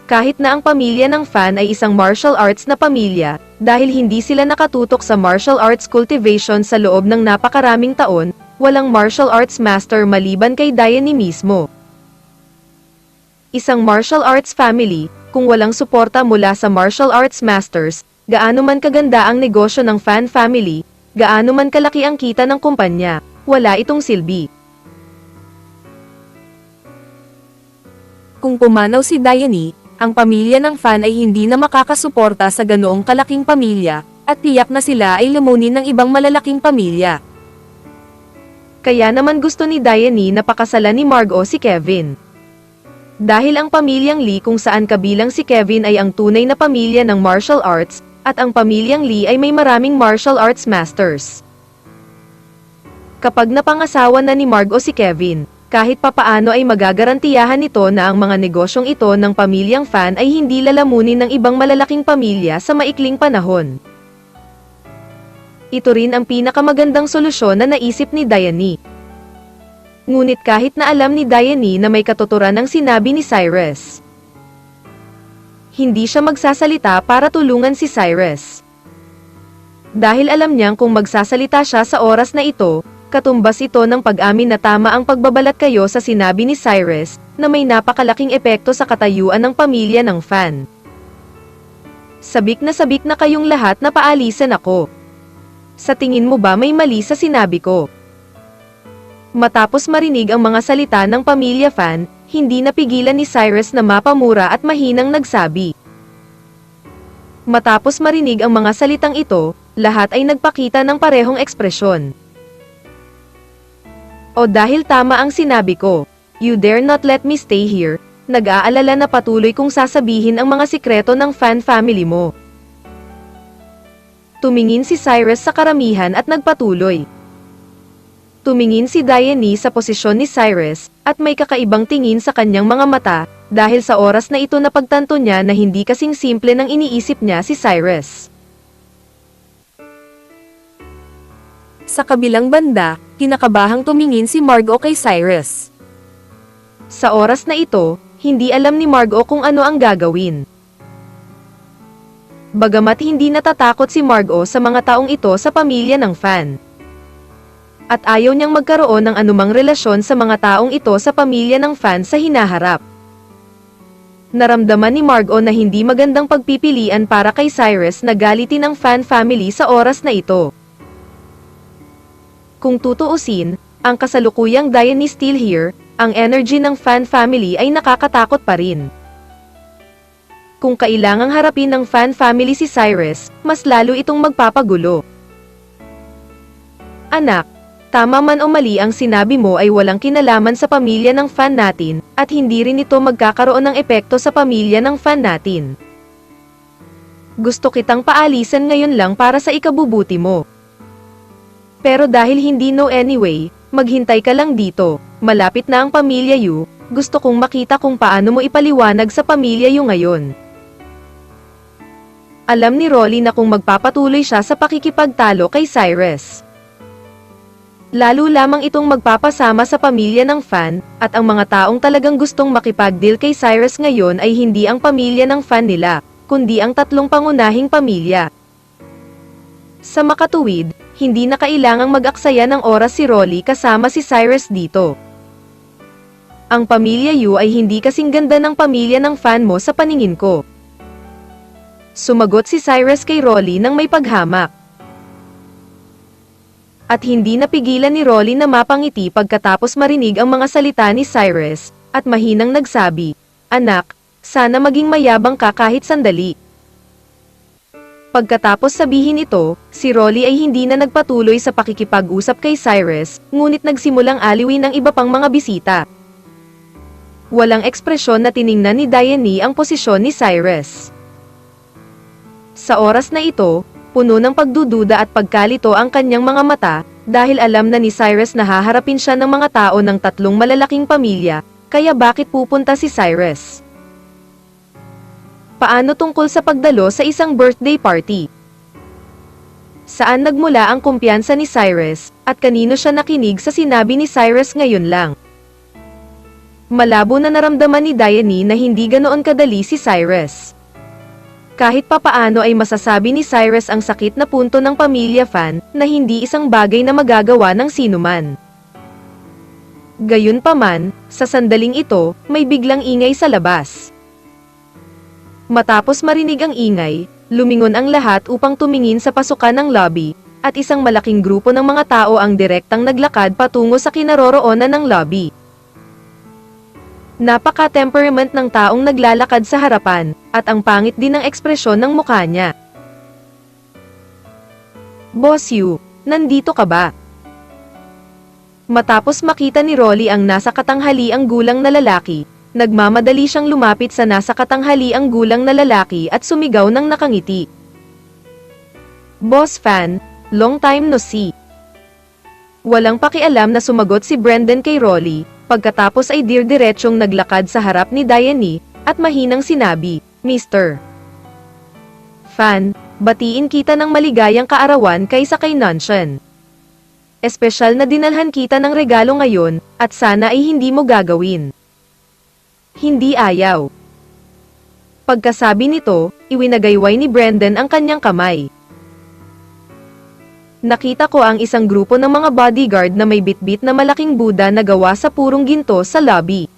Kahit na ang pamilya ng Fan ay isang martial arts na pamilya, dahil hindi sila nakatutok sa martial arts cultivation sa loob ng napakaraming taon, walang martial arts master maliban kay Diane mismo. Isang martial arts family, kung walang suporta mula sa martial arts masters, gaano man kaganda ang negosyo ng Fan family, gaano man kalaki ang kita ng kumpanya, wala itong silbi. Kung pumanaw si Diane, ang pamilya ng Fan ay hindi na makakasuporta sa ganoong kalaking pamilya, at tiyak na sila ay lumunin ng ibang malalaking pamilya. Kaya naman gusto ni Diane na pakasalan ni Margot si Kevin. Dahil ang pamilyang Lee kung saan kabilang si Kevin ay ang tunay na pamilya ng martial arts, at ang pamilyang Lee ay may maraming martial arts masters. Kapag napangasawa na ni Margot si Kevin, kahit papaano ay magagarantiyahan nito na ang mga negosyong ito ng pamilyang Fan ay hindi lalamunin ng ibang malalaking pamilya sa maikling panahon. Ito rin ang pinakamagandang solusyon na naisip ni Diane. Ngunit kahit na alam ni Diane na may katuturan ang sinabi ni Cyrus, hindi siya magsasalita para tulungan si Cyrus. Dahil alam niyang kung magsasalita siya sa oras na ito, katumbas ito ng pag-amin na tama ang pagbabalat kayo sa sinabi ni Cyrus, na may napakalaking epekto sa katayuan ng pamilya ng Fan. Sabik na kayong lahat na paalisan ako. Sa tingin mo ba may mali sa sinabi ko? Matapos marinig ang mga salita ng pamilya Fan, hindi napigilan ni Cyrus na mapamura at mahinang nagsabi. Matapos marinig ang mga salitang ito, lahat ay nagpakita ng parehong ekspresyon. O dahil tama ang sinabi ko, you dare not let me stay here, nag-aalala na patuloy kong sasabihin ang mga sikreto ng Fan family mo. Tumingin si Cyrus sa karamihan at nagpatuloy. Tumingin si Diane sa posisyon ni Cyrus, at may kakaibang tingin sa kanyang mga mata, dahil sa oras na ito napagtanto niya na hindi kasing simple ng iniisip niya si Cyrus. Sa kabilang banda, kinakabahang tumingin si Margot kay Cyrus. Sa oras na ito, hindi alam ni Margot kung ano ang gagawin. Bagamat hindi natatakot si Margot sa mga taong ito sa pamilya ng Fan. At ayaw niyang magkaroon ng anumang relasyon sa mga taong ito sa pamilya ng Fan sa hinaharap. Naramdaman ni Margot na hindi magandang pagpipilian para kay Cyrus na galitin ang Fan family sa oras na ito. Kung tutuusin, ang kasalukuyang Diane still here, ang energy ng Fan family ay nakakatakot pa rin. Kung kailangang harapin ng Fan family si Cyrus, mas lalo itong magpapagulo. Anak, tama man o mali ang sinabi mo ay walang kinalaman sa pamilya ng Fan natin, at hindi rin ito magkakaroon ng epekto sa pamilya ng Fan natin. Gusto kitang paalisan ngayon lang para sa ikabubuti mo. Pero dahil hindi no anyway, maghintay ka lang dito, malapit na ang pamilya Yu, gusto kong makita kung paano mo ipaliwanag sa pamilya Yu ngayon. Alam ni Rolly na kung magpapatuloy siya sa pakikipagtalo kay Cyrus, Lalo lamang itong magpapasama sa pamilya ng fan, at ang mga taong talagang gustong makipag-deal kay Cyrus ngayon ay hindi ang pamilya ng fan nila, kundi ang tatlong pangunahing pamilya. Sa makatuwid, hindi na kailangang mag-aksaya ng oras si Rolly kasama si Cyrus dito. Ang pamilya Yu ay hindi kasing ganda ng pamilya ng fan mo sa paningin ko. Sumagot si Cyrus kay Rolly nang may paghamak. At hindi napigilan ni Rolly na mapangiti pagkatapos marinig ang mga salita ni Cyrus, at mahinang nagsabi, "Anak, sana maging mayabang ka kahit sandali." Pagkatapos sabihin ito, si Rolly ay hindi na nagpatuloy sa pakikipag-usap kay Cyrus, ngunit nagsimulang aliwin ang iba pang mga bisita. Walang ekspresyon na tiningnan ni Diane ang posisyon ni Cyrus. Sa oras na ito, puno ng pagdududa at pagkalito ang kanyang mga mata, dahil alam na ni Cyrus na haharapin siya ng mga tao ng tatlong malalaking pamilya, kaya bakit pupunta si Cyrus? Paano tungkol sa pagdalo sa isang birthday party? Saan nagmula ang kumpiyansa ni Cyrus, at kanino siya nakinig sa sinabi ni Cyrus ngayon lang? Malabo na naramdaman ni Diane na hindi ganoon kadali si Cyrus. Kahit papaano ay masasabi ni Cyrus ang sakit na punto ng pamilya fan, na hindi isang bagay na magagawa ng sinuman. Gayunpaman, sa sandaling ito, may biglang ingay sa labas. Matapos marinig ang ingay, lumingon ang lahat upang tumingin sa pasukan ng lobby, at isang malaking grupo ng mga tao ang direktang naglakad patungo sa kinaroroonan ng lobby. Napaka-temperament ng taong naglalakad sa harapan, at ang pangit din ng ekspresyon ng mukha niya. "Boss Yu, nandito ka ba?" Matapos makita ni Rolly ang nasa katanghaliang gulang na lalaki, nagmamadali siyang lumapit sa nasa katanghaliang gulang na lalaki at sumigaw ng nakangiti. "Boss Fan, long time no see." Walang pakialam na sumagot si Brendan kay Rolly. Pagkatapos ay diretsyong naglakad sa harap ni Diane, at mahinang sinabi, "Mr. Fan, batiin kita ng maligayang kaarawan kaysa kay Nanshan. Espesyal na dinalhan kita ng regalo ngayon, at sana ay hindi mo gagawin. Hindi ayaw." Pagkasabi nito, iwinagayway ni Brendan ang kanyang kamay. Nakita ko ang isang grupo ng mga bodyguard na may bitbit na malaking Buddha na gawa sa purong ginto sa lobby.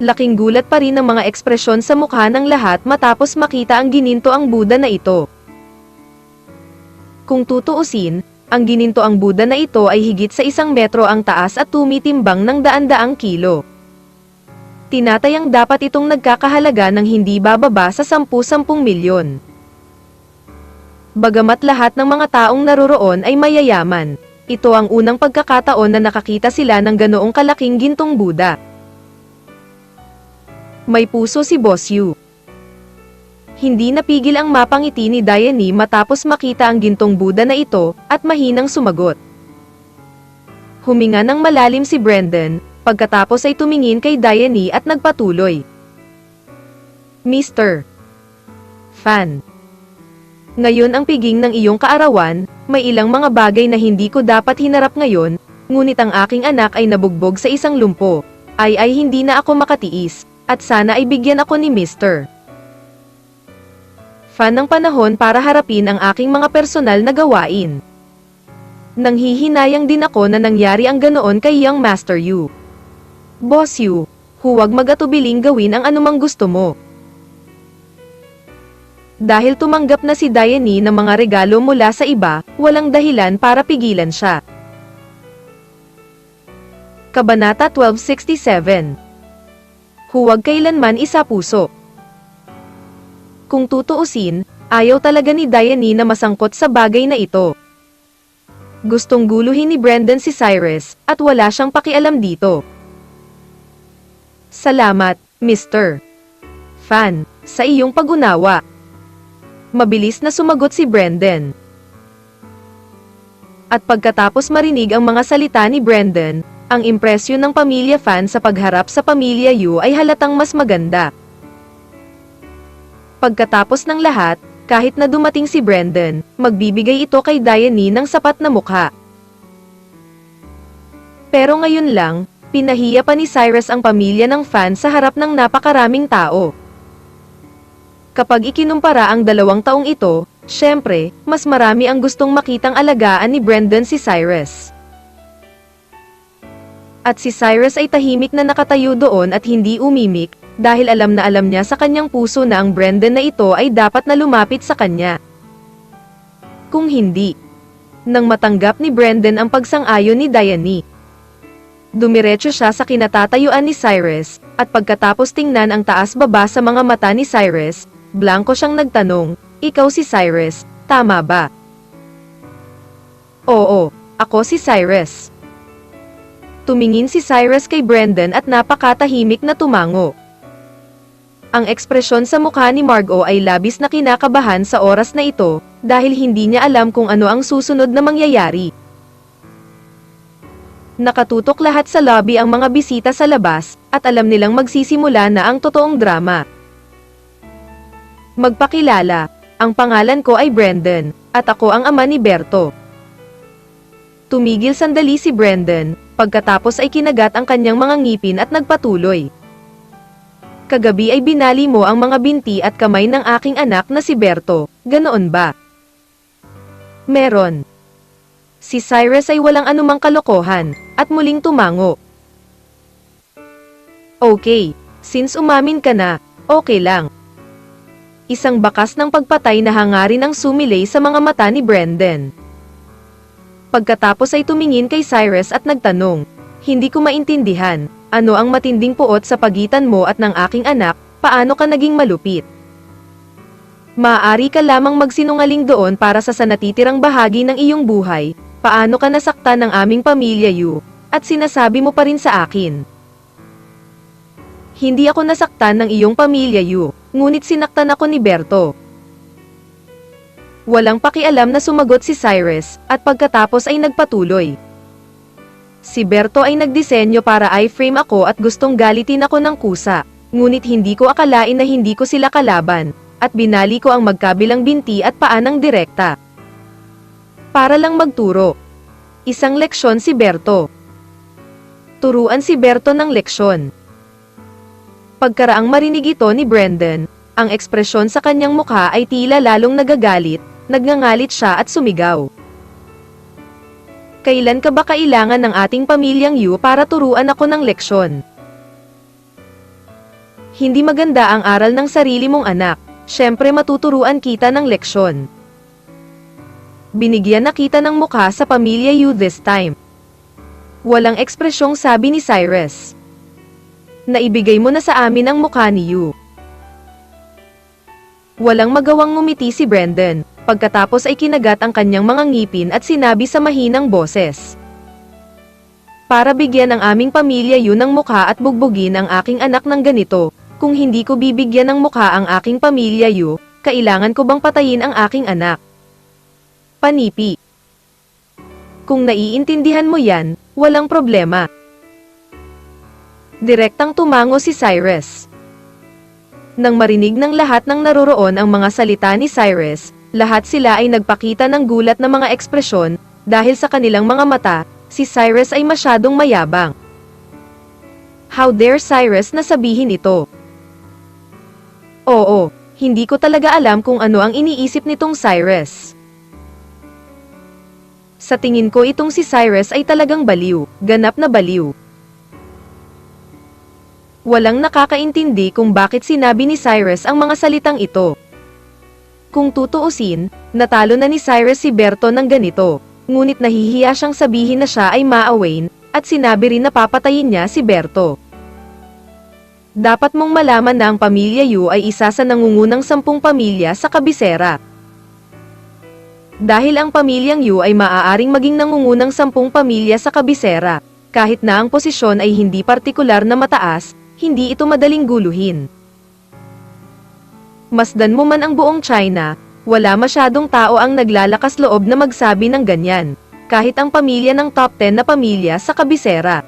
Laking gulat pa rin ang mga ekspresyon sa mukha ng lahat matapos makita ang gininto ang Buddha na ito. Kung tutuusin, ang gininto ang Buddha na ito ay higit sa 1 metro ang taas at tumitimbang ng daan-daang kilo. Tinatayang dapat itong nagkakahalaga ng hindi bababa sa 10-10 milyon. Bagamat lahat ng mga taong naroroon ay mayayaman, ito ang unang pagkakataon na nakakita sila ng ganoong kalaking gintong Buddha. May puso si Boss Yu. Hindi napigil ang mapangiti ni Diane matapos makita ang gintong Buddha na ito, at mahinang sumagot. Huminga ng malalim si Brendan, pagkatapos ay tumingin kay Diane at nagpatuloy. "Mr. Fan, ngayon ang piging ng iyong kaarawan, may ilang mga bagay na hindi ko dapat hinarap ngayon, ngunit ang aking anak ay nabugbog sa isang lumpo. Ay hindi na ako makatiis, at sana ay bigyan ako ni Mr. Fan ng panahon para harapin ang aking mga personal na gawain. Nanghihinayang din ako na nangyari ang ganoon kay Young Master Yu. Boss Yu, huwag mag-atubiling gawin ang anumang gusto mo." Dahil tumanggap na si Diane ng mga regalo mula sa iba, walang dahilan para pigilan siya. Kabanata 1267. Huwag kailanman isa puso. Kung tutuusin, ayaw talaga ni Diane na masangkot sa bagay na ito. Gustong guluhin ni Brendan si Cyrus, at wala siyang pakialam dito. "Salamat, Mr. Fan, sa iyong pag-unawa." Mabilis na sumagot si Brendan. At pagkatapos marinig ang mga salita ni Brendan, ang impresyon ng pamilya Fan sa pagharap sa pamilya Yu ay halatang mas maganda. Pagkatapos ng lahat, kahit na dumating si Brendan, magbibigay ito kay Diane ng sapat na mukha. Pero ngayon lang, pinahiya pa ni Cyrus ang pamilya ng Fan sa harap ng napakaraming tao. Kapag ikinumpara ang 2 taong ito, syempre, mas marami ang gustong makitang alagaan ni Brendan si Cyrus. At si Cyrus ay tahimik na nakatayo doon at hindi umimik, dahil alam na alam niya sa kanyang puso na ang Brendan na ito ay dapat na lumapit sa kanya. Kung hindi, nang matanggap ni Brendan ang pagsang-ayon ni Diane, dumiretso siya sa kinatatayuan ni Cyrus, at pagkatapos tingnan ang taas-baba sa mga mata ni Cyrus, blanko siyang nagtanong, "Ikaw si Cyrus, tama ba?" "Oo, ako si Cyrus." Tumingin si Cyrus kay Brendan at napakatahimik na tumango. Ang ekspresyon sa mukha ni Margot ay labis na kinakabahan sa oras na ito, dahil hindi niya alam kung ano ang susunod na mangyayari. Nakatutok lahat sa lobby ang mga bisita sa labas, at alam nilang magsisimula na ang totoong drama. Magpakilala, ang pangalan ko ay Brendan, at ako ang ama ni Berto. Tumigil sandali si Brendan, pagkatapos ay kinagat ang kanyang mga ngipin at nagpatuloy. "Kagabi ay binali mo ang mga binti at kamay ng aking anak na si Berto, ganoon ba?" "Meron." Si Cyrus ay walang anumang kalokohan, at muling tumango. "Okay, since umamin ka na, okay lang." Isang bakas ng pagpatay na hangarin ang sumilay sa mga mata ni Brendan. Pagkatapos ay tumingin kay Cyrus at nagtanong, "Hindi ko maintindihan, ano ang matinding puot sa pagitan mo at ng aking anak, paano ka naging malupit?" "Maaari ka lamang magsinungaling doon para sa natitirang bahagi ng iyong buhay, paano ka nasaktan ng aming pamilya Yu, at sinasabi mo pa rin sa akin." "Hindi ako nasaktan ng iyong pamilya Yu, ngunit sinaktan ako ni Berto." Walang pakialam na sumagot si Cyrus, at pagkatapos ay nagpatuloy. "Si Berto ay nagdisenyo para i-frame ako at gustong galitin ako ng kusa, ngunit hindi ko akalain na hindi ko sila kalaban, at binali ko ang magkabilang binti at paa ng direkta. Para lang magturo. Isang leksyon si Berto. Turuan si Berto ng leksyon." Pagkaraang marinig ito ni Brendan, ang ekspresyon sa kanyang mukha ay tila lalong nagagalit, nagngangalit siya at sumigaw. "Kailan ka ba kailangan ng ating pamilyang Yu para turuan ako ng leksyon? Hindi maganda ang aral ng sarili mong anak, syempre matuturuan kita ng leksyon." Binigyan na kita ng mukha sa pamilya Yu this time. Walang ekspresyong sabi ni Cyrus. "Naibigay mo na sa amin ang mukha ni Yu." Walang magawang ngumiti si Brendan, pagkatapos ay kinagat ang kanyang mga ngipin at sinabi sa mahinang boses, "Para bigyan ang aming pamilya Yu ng mukha at bugbugin ang aking anak ng ganito, kung hindi ko bibigyan ng mukha ang aking pamilya Yu, kailangan ko bang patayin ang aking anak?" Panipi. "Kung naiintindihan mo yan, walang problema." Direktang tumango si Cyrus. Nang marinig ng lahat ng naroroon ang mga salita ni Cyrus, lahat sila ay nagpakita ng gulat na mga ekspresyon, dahil sa kanilang mga mata, si Cyrus ay masyadong mayabang. How dare Cyrus na sabihin ito? Oo, hindi ko talaga alam kung ano ang iniisip nitong Cyrus. Sa tingin ko itong si Cyrus ay talagang baliw, ganap na baliw. Walang nakakaintindi kung bakit sinabi ni Cyrus ang mga salitang ito. Kung tutuusin, natalo na ni Cyrus si Berto ng ganito, ngunit nahihiya siyang sabihin na siya ay maawain, at sinabi rin na papatayin niya si Berto. Dapat mong malaman na ang pamilya Yu ay isa sa nangungunang 10 pamilya sa kabisera. Dahil ang pamilyang Yu ay maaaring maging nangungunang 10 pamilya sa kabisera, kahit na ang posisyon ay hindi partikular na mataas, hindi ito madaling guluhin. Masdan mo man ang buong China, wala masyadong tao ang naglalakas loob na magsabi ng ganyan, kahit ang pamilya ng top 10 na pamilya sa kabisera.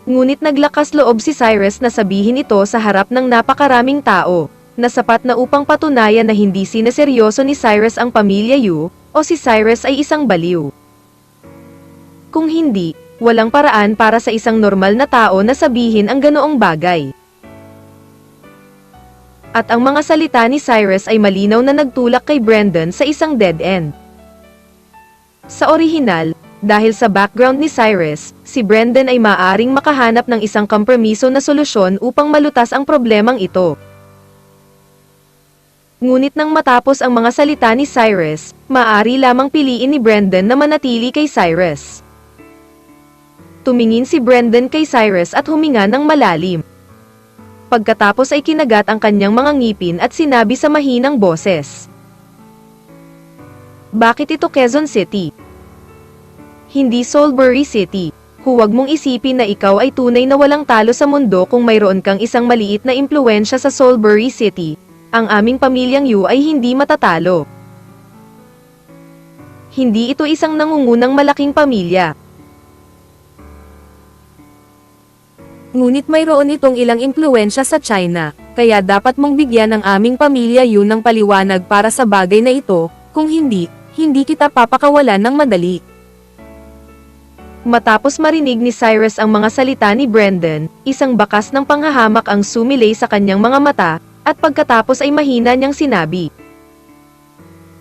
Ngunit naglakas loob si Cyrus na sabihin ito sa harap ng napakaraming tao, na sapat na upang patunayan na hindi sineseryoso ni Cyrus ang pamilya Yu, o si Cyrus ay isang baliw. Kung hindi, walang paraan para sa isang normal na tao na sabihin ang ganoong bagay. At ang mga salita ni Cyrus ay malinaw na nagtulak kay Brendan sa isang dead end. Sa orihinal, dahil sa background ni Cyrus, si Brendan ay maaaring makahanap ng isang kompromiso na solusyon upang malutas ang problemang ito. Ngunit nang matapos ang mga salita ni Cyrus, maaari lamang piliin ni Brendan na manatili kay Cyrus. Tumingin si Brendan kay Cyrus at huminga ng malalim. Pagkatapos ay kinagat ang kanyang mga ngipin at sinabi sa mahinang boses. Bakit ito Quezon City? Hindi Salisbury City. Huwag mong isipin na ikaw ay tunay na walang talo sa mundo kung mayroon kang isang maliit na impluwensya sa Salisbury City. Ang aming pamilyang Yu ay hindi matatalo. Hindi ito isang nangungunang malaking pamilya. Ngunit mayroon itong ilang impluwensya sa China, kaya dapat mong bigyan ng aming pamilya yun ng paliwanag para sa bagay na ito, kung hindi, hindi kita papakawalan ng madali. Matapos marinig ni Cyrus ang mga salita ni Brendan, isang bakas ng panghahamak ang sumilay sa kanyang mga mata, at pagkatapos ay mahina niyang sinabi.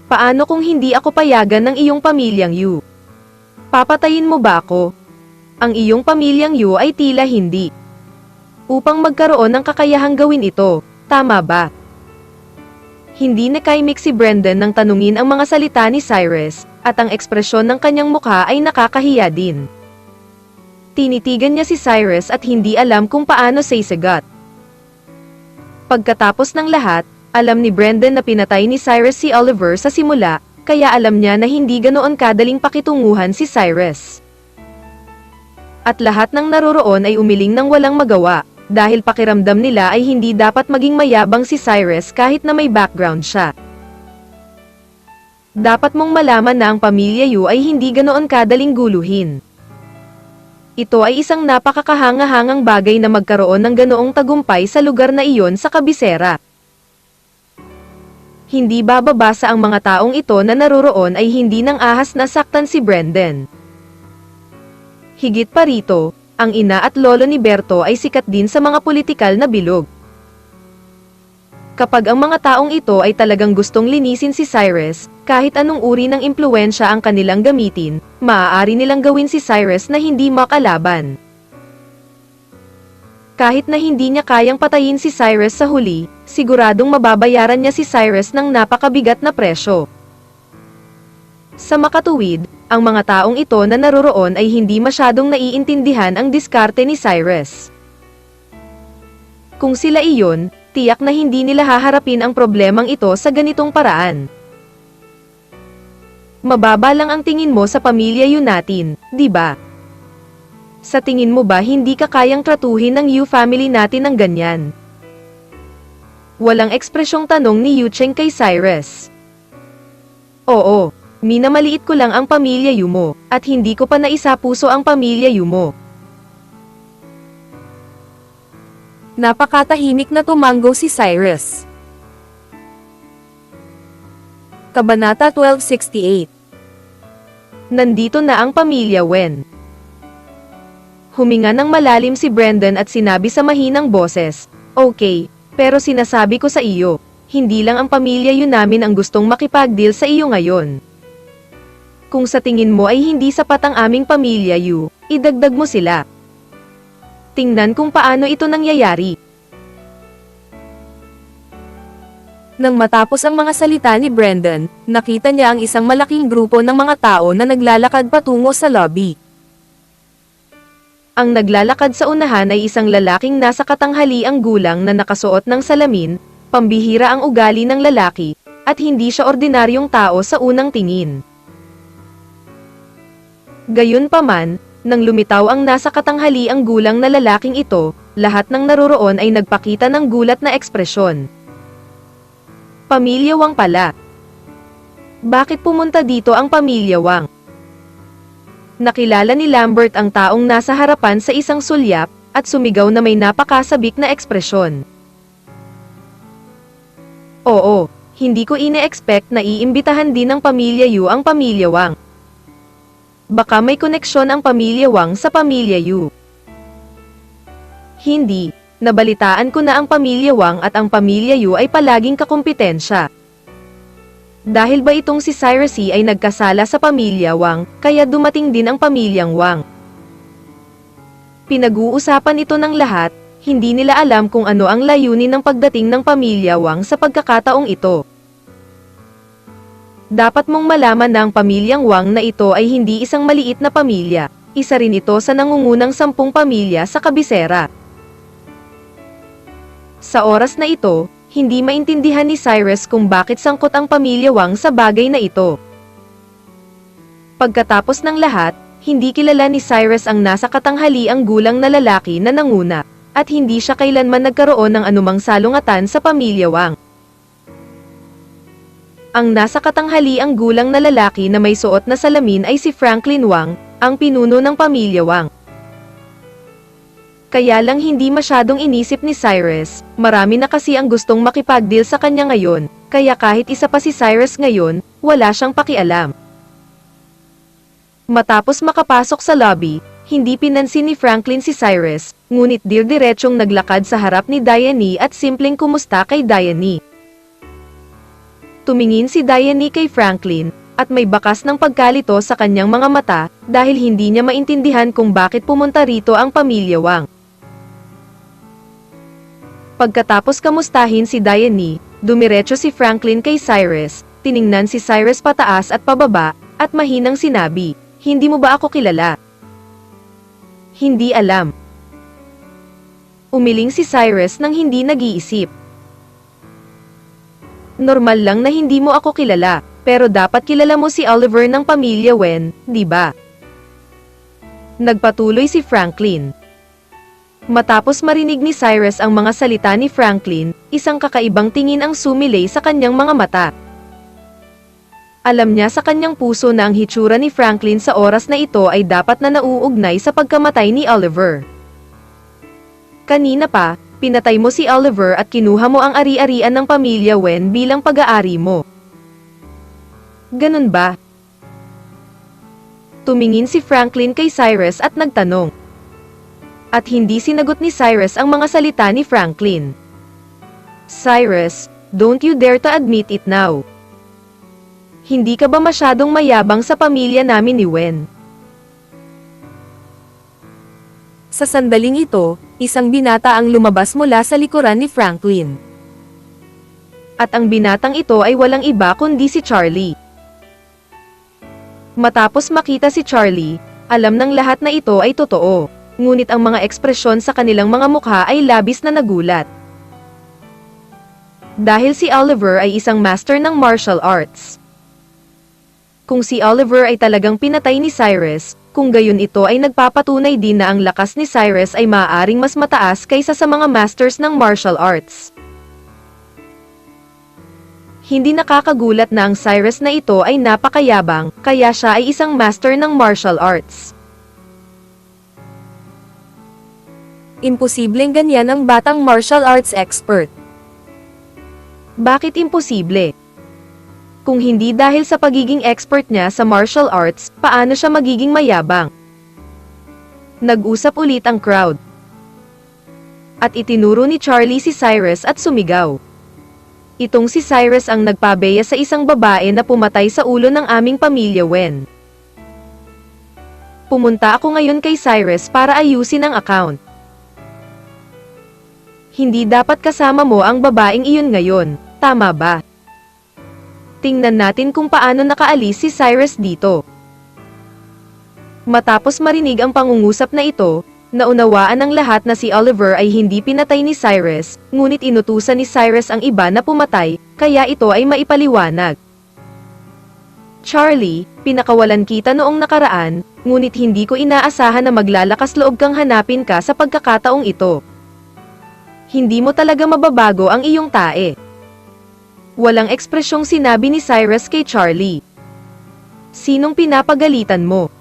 Paano kung hindi ako payagan ng iyong pamilyang Yu? Papatayin mo ba ako? Ang iyong pamilyang Yu ay tila hindi. Upang magkaroon ng kakayahang gawin ito, tama ba? Hindi nakaimik si Brendan nang tanungin ang mga salita ni Cyrus, at ang ekspresyon ng kanyang mukha ay nakakahiya din. Tinitigan niya si Cyrus at hindi alam kung paano sasagot. Pagkatapos ng lahat, alam ni Brendan na pinatay ni Cyrus si Oliver sa simula, kaya alam niya na hindi ganoon kadaling pakitunguhan si Cyrus. At lahat ng naroroon ay umiling ng walang magawa, dahil pakiramdam nila ay hindi dapat maging mayabang si Cyrus kahit na may background siya. Dapat mong malaman na ang pamilya Yu ay hindi ganoon kadaling guluhin. Ito ay isang napakakahanga-hangang bagay na magkaroon ng ganoong tagumpay sa lugar na iyon sa kabisera. Hindi bababasa ang mga taong ito na naroroon ay hindi nang ahas na saktan si Brendan. Higit pa rito, ang ina at lolo ni Berto ay sikat din sa mga politikal na bilog. Kapag ang mga taong ito ay talagang gustong linisin si Cyrus, kahit anong uri ng impluwensya ang kanilang gamitin, maaari nilang gawin si Cyrus na hindi makalaban. Kahit na hindi niya kayang patayin si Cyrus sa huli, siguradong mababayaran niya si Cyrus ng napakabigat na presyo. Sa makatuwid, ang mga taong ito na naroroon ay hindi masyadong naiintindihan ang diskarte ni Cyrus. Kung sila iyon, tiyak na hindi nila haharapin ang problemang ito sa ganitong paraan. Mababa lang ang tingin mo sa pamilya Yu natin, di ba? Sa tingin mo ba hindi ka kayang tratuhin ng Yu family natin ng ganyan? Walang ekspresyong tanong ni Yu Cheng kay Cyrus. Oo. Minamaliit ko lang ang pamilya Yu mo, at hindi ko pa naisapuso ang pamilya Yu mo. Napakatahimik na tumanggo si Cyrus. Kabanata 1268. Nandito na ang pamilya Wen. Huminga ng malalim si Brendan at sinabi sa mahinang boses, Okay, pero sinasabi ko sa iyo, hindi lang ang pamilya Yu namin ang gustong makipag-deal sa iyo ngayon. Kung sa tingin mo ay hindi sapat ang aming pamilya Yu, idagdag mo sila. Tingnan kung paano ito nangyayari. Nang matapos ang mga salita ni Brendan, nakita niya ang isang malaking grupo ng mga tao na naglalakad patungo sa lobby. Ang naglalakad sa unahan ay isang lalaking nasa katanghaliang gulang na nakasuot ng salamin, pambihira ang ugali ng lalaki, at hindi siya ordinaryong tao sa unang tingin. Gayunpaman, nang lumitaw ang nasa katanghaliang gulang na lalaking ito, lahat ng naroroon ay nagpakita ng gulat na ekspresyon. Pamilya Wang pala. Bakit pumunta dito ang pamilya Wang? Nakilala ni Lambert ang taong nasa harapan sa isang sulyap, at sumigaw na may napakasabik na ekspresyon. Oo, hindi ko ine-expect na iimbitahan din ng pamilya Yu ang pamilya Wang. Baka may koneksyon ang pamilya Wang sa pamilya Yu. Hindi, nabalitaan ko na ang pamilya Wang at ang pamilya Yu ay palaging kakumpetensya. Dahil ba itong si Cyrus Yi ay nagkasala sa pamilya Wang, kaya dumating din ang pamilyang Wang. Pinag-uusapan ito ng lahat, hindi nila alam kung ano ang layunin ng pagdating ng pamilya Wang sa pagkakataong ito. Dapat mong malaman na ang pamilyang Wang na ito ay hindi isang maliit na pamilya, isa rin ito sa nangungunang 10 pamilya sa kabisera. Sa oras na ito, hindi maintindihan ni Cyrus kung bakit sangkot ang pamilya Wang sa bagay na ito. Pagkatapos ng lahat, hindi kilala ni Cyrus ang nasa katanghaliang gulang na lalaki na nanguna, at hindi siya kailanman nagkaroon ng anumang salungatan sa pamilya Wang. Ang nasa katanghaliang gulang na lalaki na may suot na salamin ay si Franklin Wang, ang pinuno ng pamilya Wang. Kaya lang hindi masyadong inisip ni Cyrus, marami na kasi ang gustong makipag-deal sa kanya ngayon, kaya kahit isa pa si Cyrus ngayon, wala siyang pakialam. Matapos makapasok sa lobby, hindi pinansin ni Franklin si Cyrus, ngunit dir-diretsyong naglakad sa harap ni Diane at simpleng kumusta kay Diane. Tumingin si Diane kay Franklin, at may bakas ng pagkalito sa kanyang mga mata, dahil hindi niya maintindihan kung bakit pumunta rito ang pamilya Wang. Pagkatapos kamustahin si Diane, dumiretso si Franklin kay Cyrus, tiningnan si Cyrus pataas at pababa, at mahinang sinabi, "Hindi mo ba ako kilala?" "Hindi alam." Umiling si Cyrus nang hindi nag-iisip. "Normal lang na hindi mo ako kilala, pero dapat kilala mo si Oliver ng pamilya Wen, di ba?" Nagpatuloy si Franklin. Matapos marinig ni Cyrus ang mga salita ni Franklin, isang kakaibang tingin ang sumilay sa kanyang mga mata. Alam niya sa kanyang puso na ang hitsura ni Franklin sa oras na ito ay dapat na nauugnay sa pagkamatay ni Oliver. Kanina pa, pinatay mo si Oliver at kinuha mo ang ari-arian ng pamilya Wen bilang pag-aari mo. Ganun ba? Tumingin si Franklin kay Cyrus at nagtanong. At hindi sinagot ni Cyrus ang mga salita ni Franklin. "Cyrus, don't you dare to admit it now. Hindi ka ba masyadong mayabang sa pamilya namin ni Wen?" Sa sandaling ito, isang binata ang lumabas mula sa likuran ni Franklin. At ang binatang ito ay walang iba kundi si Charlie. Matapos makita si Charlie, alam ng lahat na ito ay totoo. Ngunit ang mga ekspresyon sa kanilang mga mukha ay labis na nagulat. Dahil si Oliver ay isang master ng martial arts. Kung si Oliver ay talagang pinatay ni Cyrus, kung gayon ito ay nagpapatunay din na ang lakas ni Cyrus ay maaaring mas mataas kaysa sa mga masters ng martial arts. Hindi nakakagulat na ang Cyrus na ito ay napakayabang, kaya siya ay isang master ng martial arts. Imposibleng ganyan ang batang martial arts expert. Bakit imposible? Kung hindi dahil sa pagiging expert niya sa martial arts, paano siya magiging mayabang? Nag-usap ulit ang crowd. At itinuro ni Charlie si Cyrus at sumigaw. Itong si Cyrus ang nagpabeya sa isang babae na pumatay sa ulo ng aming pamilya Wen. Pumunta ako ngayon kay Cyrus para ayusin ang account. Hindi dapat kasama mo ang babaeng iyon ngayon, tama ba? Tingnan natin kung paano nakaalis si Cyrus dito. Matapos marinig ang pangungusap na ito, naunawaan ng lahat na si Oliver ay hindi pinatay ni Cyrus, ngunit inutusan ni Cyrus ang iba na pumatay, kaya ito ay maipaliwanag. Charlie, pinakawalan kita noong nakaraan, ngunit hindi ko inaasahan na maglalakas loob kang hanapin ka sa pagkakataong ito. Hindi mo talaga mababago ang iyong tae. Walang ekspresyong sinabi ni Cyrus kay Charlie. Sinong pinapagalitan mo?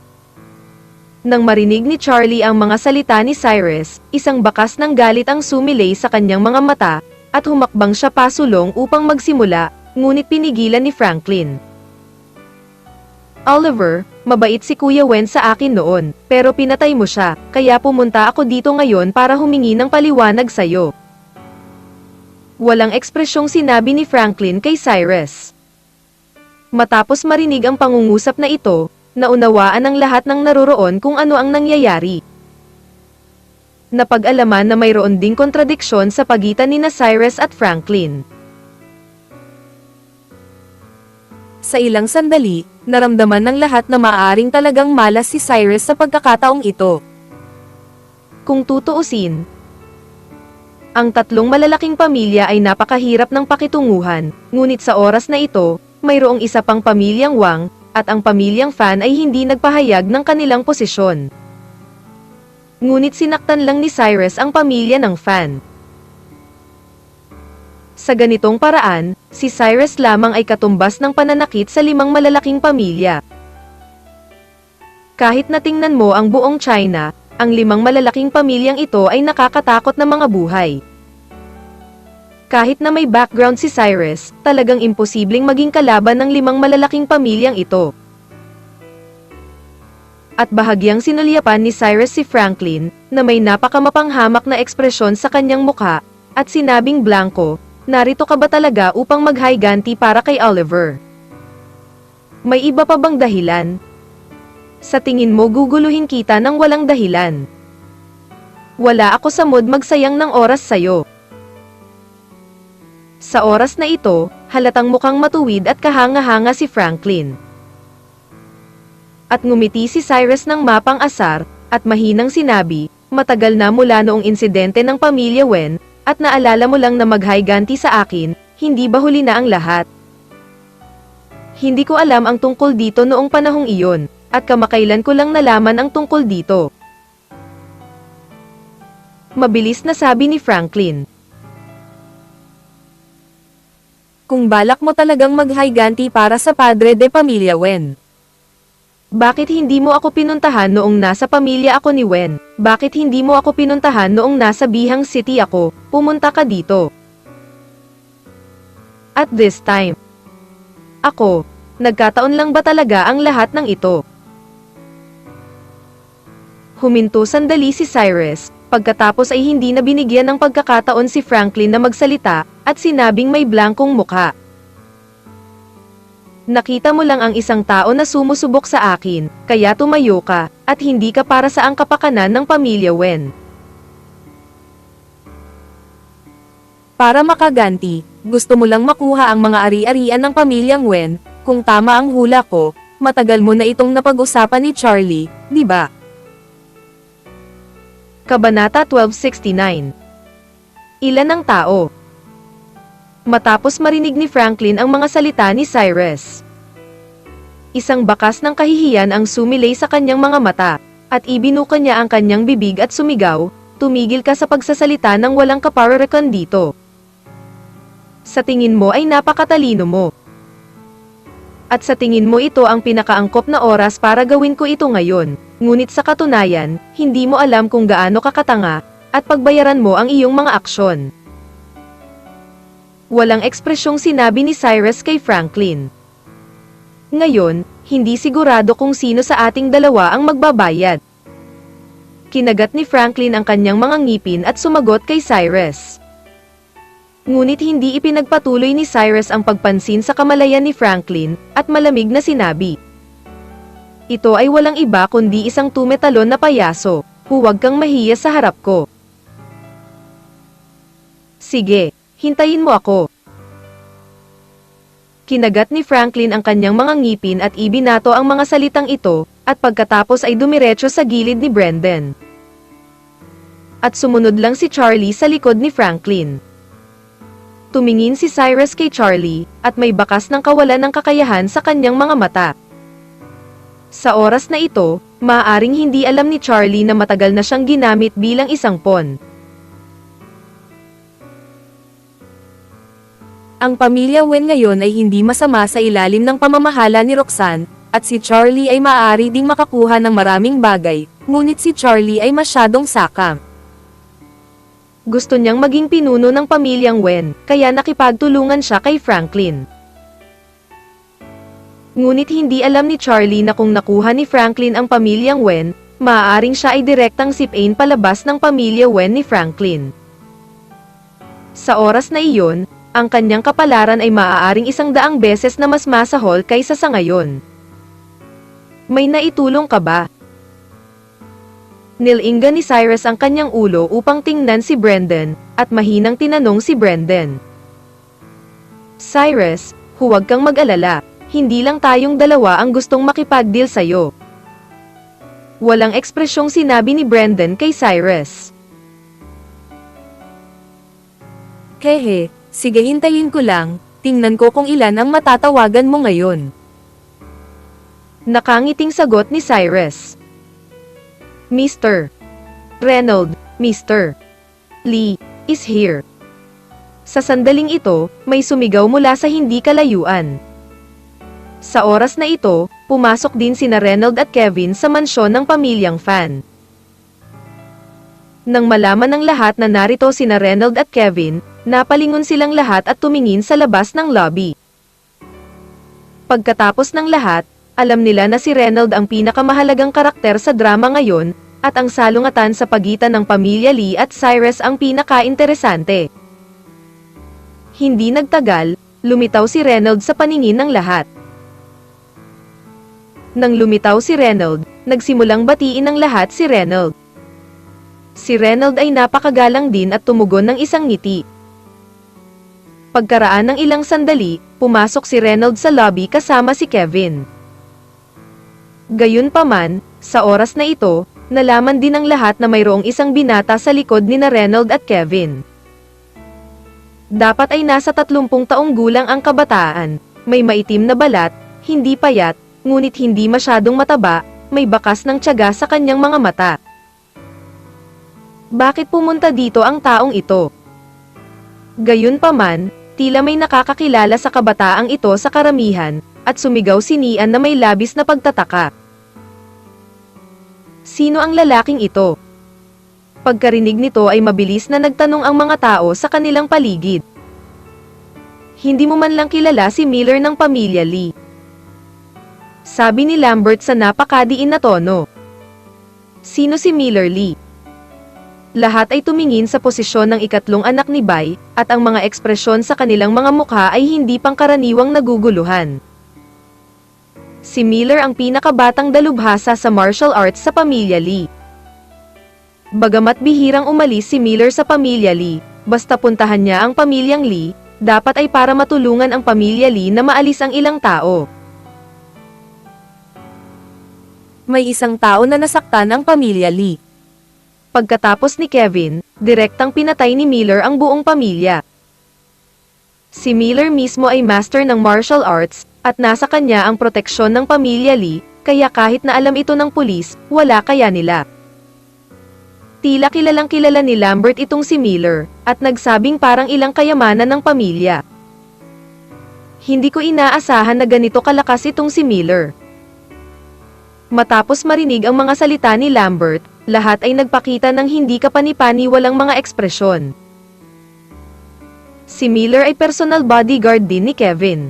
Nang marinig ni Charlie ang mga salita ni Cyrus, isang bakas ng galit ang sumilay sa kanyang mga mata, at humakbang siya pasulong upang magsimula, ngunit pinigilan ni Franklin. Oliver, Mabait si Kuya Wen sa akin noon, pero pinatay mo siya, kaya pumunta ako dito ngayon para humingi ng paliwanag sa'yo. Walang ekspresyong sinabi ni Franklin kay Cyrus. Matapos marinig ang pangungusap na ito, naunawaan ng lahat ng naroroon kung ano ang nangyayari. Napag-alaman na mayroon ding kontradiksyon sa pagitan ni Cyrus at Franklin. Sa ilang sandali, naramdaman ng lahat na maaaring talagang malas si Cyrus sa pagkakataong ito. Kung tutuusin, ang tatlong malalaking pamilya ay napakahirap ng pakitunguhan, ngunit sa oras na ito, mayroong isa pang pamilyang Wang, at ang pamilyang Fan ay hindi nagpahayag ng kanilang posisyon. Ngunit sinaktan lang ni Cyrus ang pamilya ng Fan. Sa ganitong paraan, si Cyrus lamang ay katumbas ng pananakit sa 5 malalaking pamilya. Kahit na tingnan mo ang buong China, ang 5 malalaking pamilyang ito ay nakakatakot na mga buhay. Kahit na may background si Cyrus, talagang imposibleng maging kalaban ng 5 malalaking pamilyang ito. At bahagyang sinulyapan ni Cyrus si Franklin, na may napakamapanghamak na ekspresyon sa kanyang mukha, at sinabing blanko, narito ka ba talaga upang maghiganti para kay Oliver? May iba pa bang dahilan? Sa tingin mo guguluhin kita ng walang dahilan? Wala ako sa mood magsayang ng oras sa'yo. Sa oras na ito, halatang mukhang matuwid at kahanga-hanga si Franklin. At ngumiti si Cyrus ng mapang-asar, at mahinang sinabi, matagal na mula noong insidente ng pamilya Wen, at naalala mo lang na maghiganti sa akin, hindi ba huli na ang lahat? Hindi ko alam ang tungkol dito noong panahong iyon, at kamakailan ko lang nalaman ang tungkol dito. Mabilis na sabi ni Franklin. Kung balak mo talagang maghiganti para sa Padre de Pamilya Wen. Bakit hindi mo ako pinuntahan noong nasa pamilya ako ni Wen? Bakit hindi mo ako pinuntahan noong nasa Bihang City ako? Pumunta ka dito. At this time. Ako, nagkataon lang ba talaga ang lahat ng ito? Huminto sandali si Cyrus, pagkatapos ay hindi na binigyan ng pagkakataon si Franklin na magsalita, at sinabing may blankong mukha. Nakita mo lang ang isang tao na sumusubok sa akin, kaya tumayo ka, at hindi ka para sa ang kapakanan ng pamilya Wen. Para makaganti, gusto mo lang makuha ang mga ari-arian ng pamilyang Wen, kung tama ang hula ko, matagal mo na itong napag-usapan ni Charlie, di ba? Kabanata 1269. Ilan ang tao? Matapos marinig ni Franklin ang mga salita ni Cyrus, isang bakas ng kahihiyan ang sumilay sa kanyang mga mata, at ibinuka niya ang kanyang bibig at sumigaw, tumigil ka sa pagsasalita ng walang kapararakan dito. Sa tingin mo ay napakatalino mo. At sa tingin mo ito ang pinakaangkop na oras para gawin ko ito ngayon, ngunit sa katunayan, hindi mo alam kung gaano ka katanga, at pagbayaran mo ang iyong mga aksyon. Walang ekspresyong sinabi ni Cyrus kay Franklin. Ngayon, hindi sigurado kung sino sa ating dalawa ang magbabayad. Kinagat ni Franklin ang kanyang mga ngipin at sumagot kay Cyrus. Ngunit hindi ipinagpatuloy ni Cyrus ang pagpansin sa kamalayan ni Franklin, at malamig na sinabi. Ito ay walang iba kundi isang tumetalon na payaso, huwag kang mahiya sa harap ko. Sige. Hintayin mo ako. Kinagat ni Franklin ang kanyang mga ngipin at ibinato ang mga salitang ito, at pagkatapos ay dumiretso sa gilid ni Brendan. At sumunod lang si Charlie sa likod ni Franklin. Tumingin si Cyrus kay Charlie, at may bakas ng kawalan ng kakayahan sa kanyang mga mata. Sa oras na ito, maaaring hindi alam ni Charlie na matagal na siyang ginamit bilang isang pawn. Ang pamilya Wen ngayon ay hindi masama sa ilalim ng pamamahala ni Roxanne, at si Charlie ay maaari ding makakuha ng maraming bagay, ngunit si Charlie ay masyadong sakam. Gusto niyang maging pinuno ng pamilyang Wen, kaya nakipagtulungan siya kay Franklin. Ngunit hindi alam ni Charlie na kung nakuha ni Franklin ang pamilyang Wen, maaaring siya ay direktang sipain palabas ng pamilya Wen ni Franklin. Sa oras na iyon, ang kanyang kapalaran ay maaaring 100 beses na mas masahol kaysa sa ngayon. May naitulong ka ba? Nilinga ni Cyrus ang kanyang ulo upang tingnan si Brendan, at mahinang tinanong si Brendan. Cyrus, huwag kang mag-alala, hindi lang tayong dalawa ang gustong makipag-deal sa'yo. Walang ekspresyong sinabi ni Brendan kay Cyrus. Hehe, sige hintayin ko lang, tingnan ko kung ilan ang matatawagan mo ngayon. Nakangiting sagot ni Cyrus. Mr. Reynold, Mr. Lee, is here. Sa sandaling ito, may sumigaw mula sa hindi kalayuan. Sa oras na ito, pumasok din sina Reynold at Kevin sa mansyon ng pamilyang Fan. Nang malaman ng lahat na narito sina Reynold at Kevin, napalingon silang lahat at tumingin sa labas ng lobby. Pagkatapos ng lahat, alam nila na si Reynold ang pinakamahalagang karakter sa drama ngayon, at ang salungatan sa pagitan ng pamilya Lee at Cyrus ang pinaka-interesante. Hindi nagtagal, lumitaw si Reynold sa paningin ng lahat. Nang lumitaw si Reynold, nagsimulang batiin ng lahat si Reynold. Si Reynold ay napakagalang din at tumugon ng isang ngiti. Pagkaraan ng ilang sandali, pumasok si Reynold sa lobby kasama si Kevin. Gayunpaman, sa oras na ito, nalaman din ng lahat na mayroong isang binata sa likod ni Reynold at Kevin. Dapat ay nasa 30 taong gulang ang kabataan, may maitim na balat, hindi payat, ngunit hindi masyadong mataba, may bakas ng tiyaga sa kanyang mga mata. Bakit pumunta dito ang taong ito? Gayunpaman, tila may nakakakilala sa kabataang ito sa karamihan, at sumigaw si Nian na may labis na pagtataka. Sino ang lalaking ito? Pagkarinig nito ay mabilis na nagtanong ang mga tao sa kanilang paligid. Hindi mo man lang kilala si Miller ng pamilya Lee. Sabi ni Lambert sa napakadiin na tono. Sino si Miller Lee? Lahat ay tumingin sa posisyon ng ikatlong anak ni Bai, at ang mga ekspresyon sa kanilang mga mukha ay hindi pangkaraniwang naguguluhan. Si Miller ang pinakabatang dalubhasa sa martial arts sa pamilya Lee. Bagamat bihirang umalis si Miller sa pamilya Lee, basta puntahan niya ang pamilyang Lee, dapat ay para matulungan ang pamilya Lee na maalis ang ilang tao. May isang tao na nasaktan ang pamilya Lee. Pagkatapos ni Kevin, direktang pinatay ni Miller ang buong pamilya. Si Miller mismo ay master ng martial arts, at nasa kanya ang proteksyon ng pamilya Lee, kaya kahit na alam ito ng pulis, wala kaya nila. Tila kilalang kilala ni Lambert itong si Miller, at nagsabing parang ilang kayamanan ng pamilya. Hindi ko inaasahan na ganito kalakas itong si Miller. Matapos marinig ang mga salita ni Lambert, lahat ay nagpakita ng hindi kapani-paniwalang mga ekspresyon. Si Miller ay personal bodyguard din ni Kevin.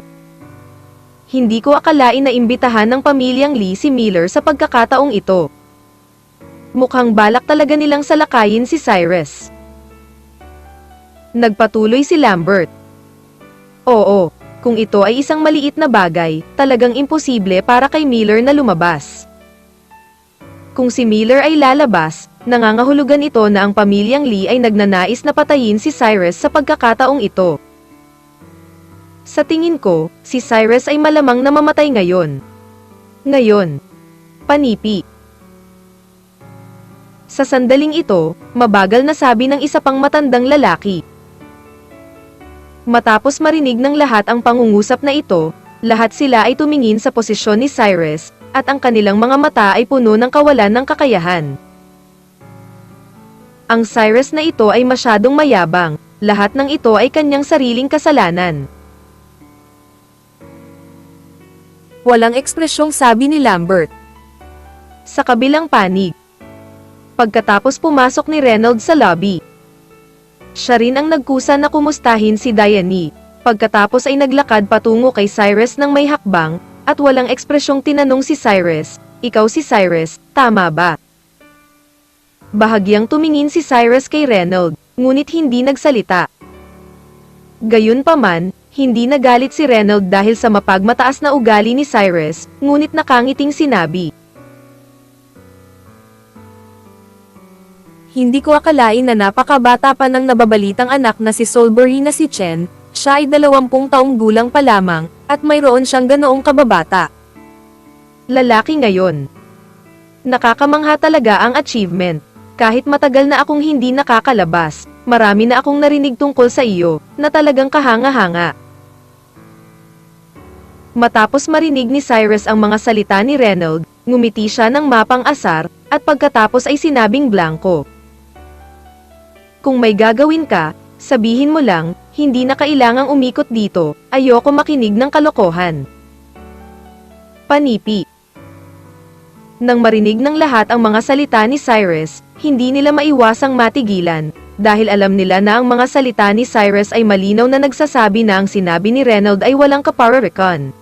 Hindi ko akalain na imbitahan ng pamilyang Lee si Miller sa pagkakataong ito. Mukhang balak talaga nilang salakayin si Cyrus. Nagpatuloy si Lambert. Oo, kung ito ay isang maliit na bagay, talagang imposible para kay Miller na lumabas. Kung si Miller ay lalabas, nangangahulugan ito na ang pamilyang Lee ay nagnanais na patayin si Cyrus sa pagkakataong ito. Sa tingin ko, si Cyrus ay malamang na mamatay ngayon. Ngayon. Panipi. Sa sandaling ito, mabagal na sabi ng isa pang matandang lalaki. Matapos marinig ng lahat ang pangungusap na ito, lahat sila ay tumingin sa posisyon ni Cyrus, at ang kanilang mga mata ay puno ng kawalan ng kakayahan. Ang Cyrus na ito ay masyadong mayabang, lahat ng ito ay kanyang sariling kasalanan. Walang ekspresyong sabi ni Lambert. Sa kabilang panig. Pagkatapos pumasok ni Reynold sa lobby. Siya rin ang nagkusa na kumustahin si Diane. Pagkatapos ay naglakad patungo kay Cyrus ng may hakbang, at walang ekspresyong tinanong si Cyrus, "Ikaw si Cyrus, tama ba?" Bahagyang tumingin si Cyrus kay Reynold, ngunit hindi nagsalita. Gayunpaman, hindi nagalit si Reynold dahil sa mapagmataas na ugali ni Cyrus, ngunit nakangiting sinabi, "Hindi ko akalain na napakabata pa ng nababalitang anak na si Solbury na si Chen, siya ay 20 taong gulang pa lamang, at mayroon siyang ganoong kababata. Lalaki ngayon. Nakakamangha talaga ang achievement. Kahit matagal na akong hindi nakakalabas, marami na akong narinig tungkol sa iyo, na talagang kahanga-hanga." Matapos marinig ni Cyrus ang mga salita ni Reynold, ngumiti siya ng mapang-asar, at pagkatapos ay sinabing blanko, "Kung may gagawin ka, sabihin mo lang, hindi na kailangang umikot dito, ayoko makinig ng kalokohan." Panipi. Nang marinig ng lahat ang mga salita ni Cyrus, hindi nila maiwasang matigilan, dahil alam nila na ang mga salita ni Cyrus ay malinaw na nagsasabi na ang sinabi ni Reynold ay walang kapararikan.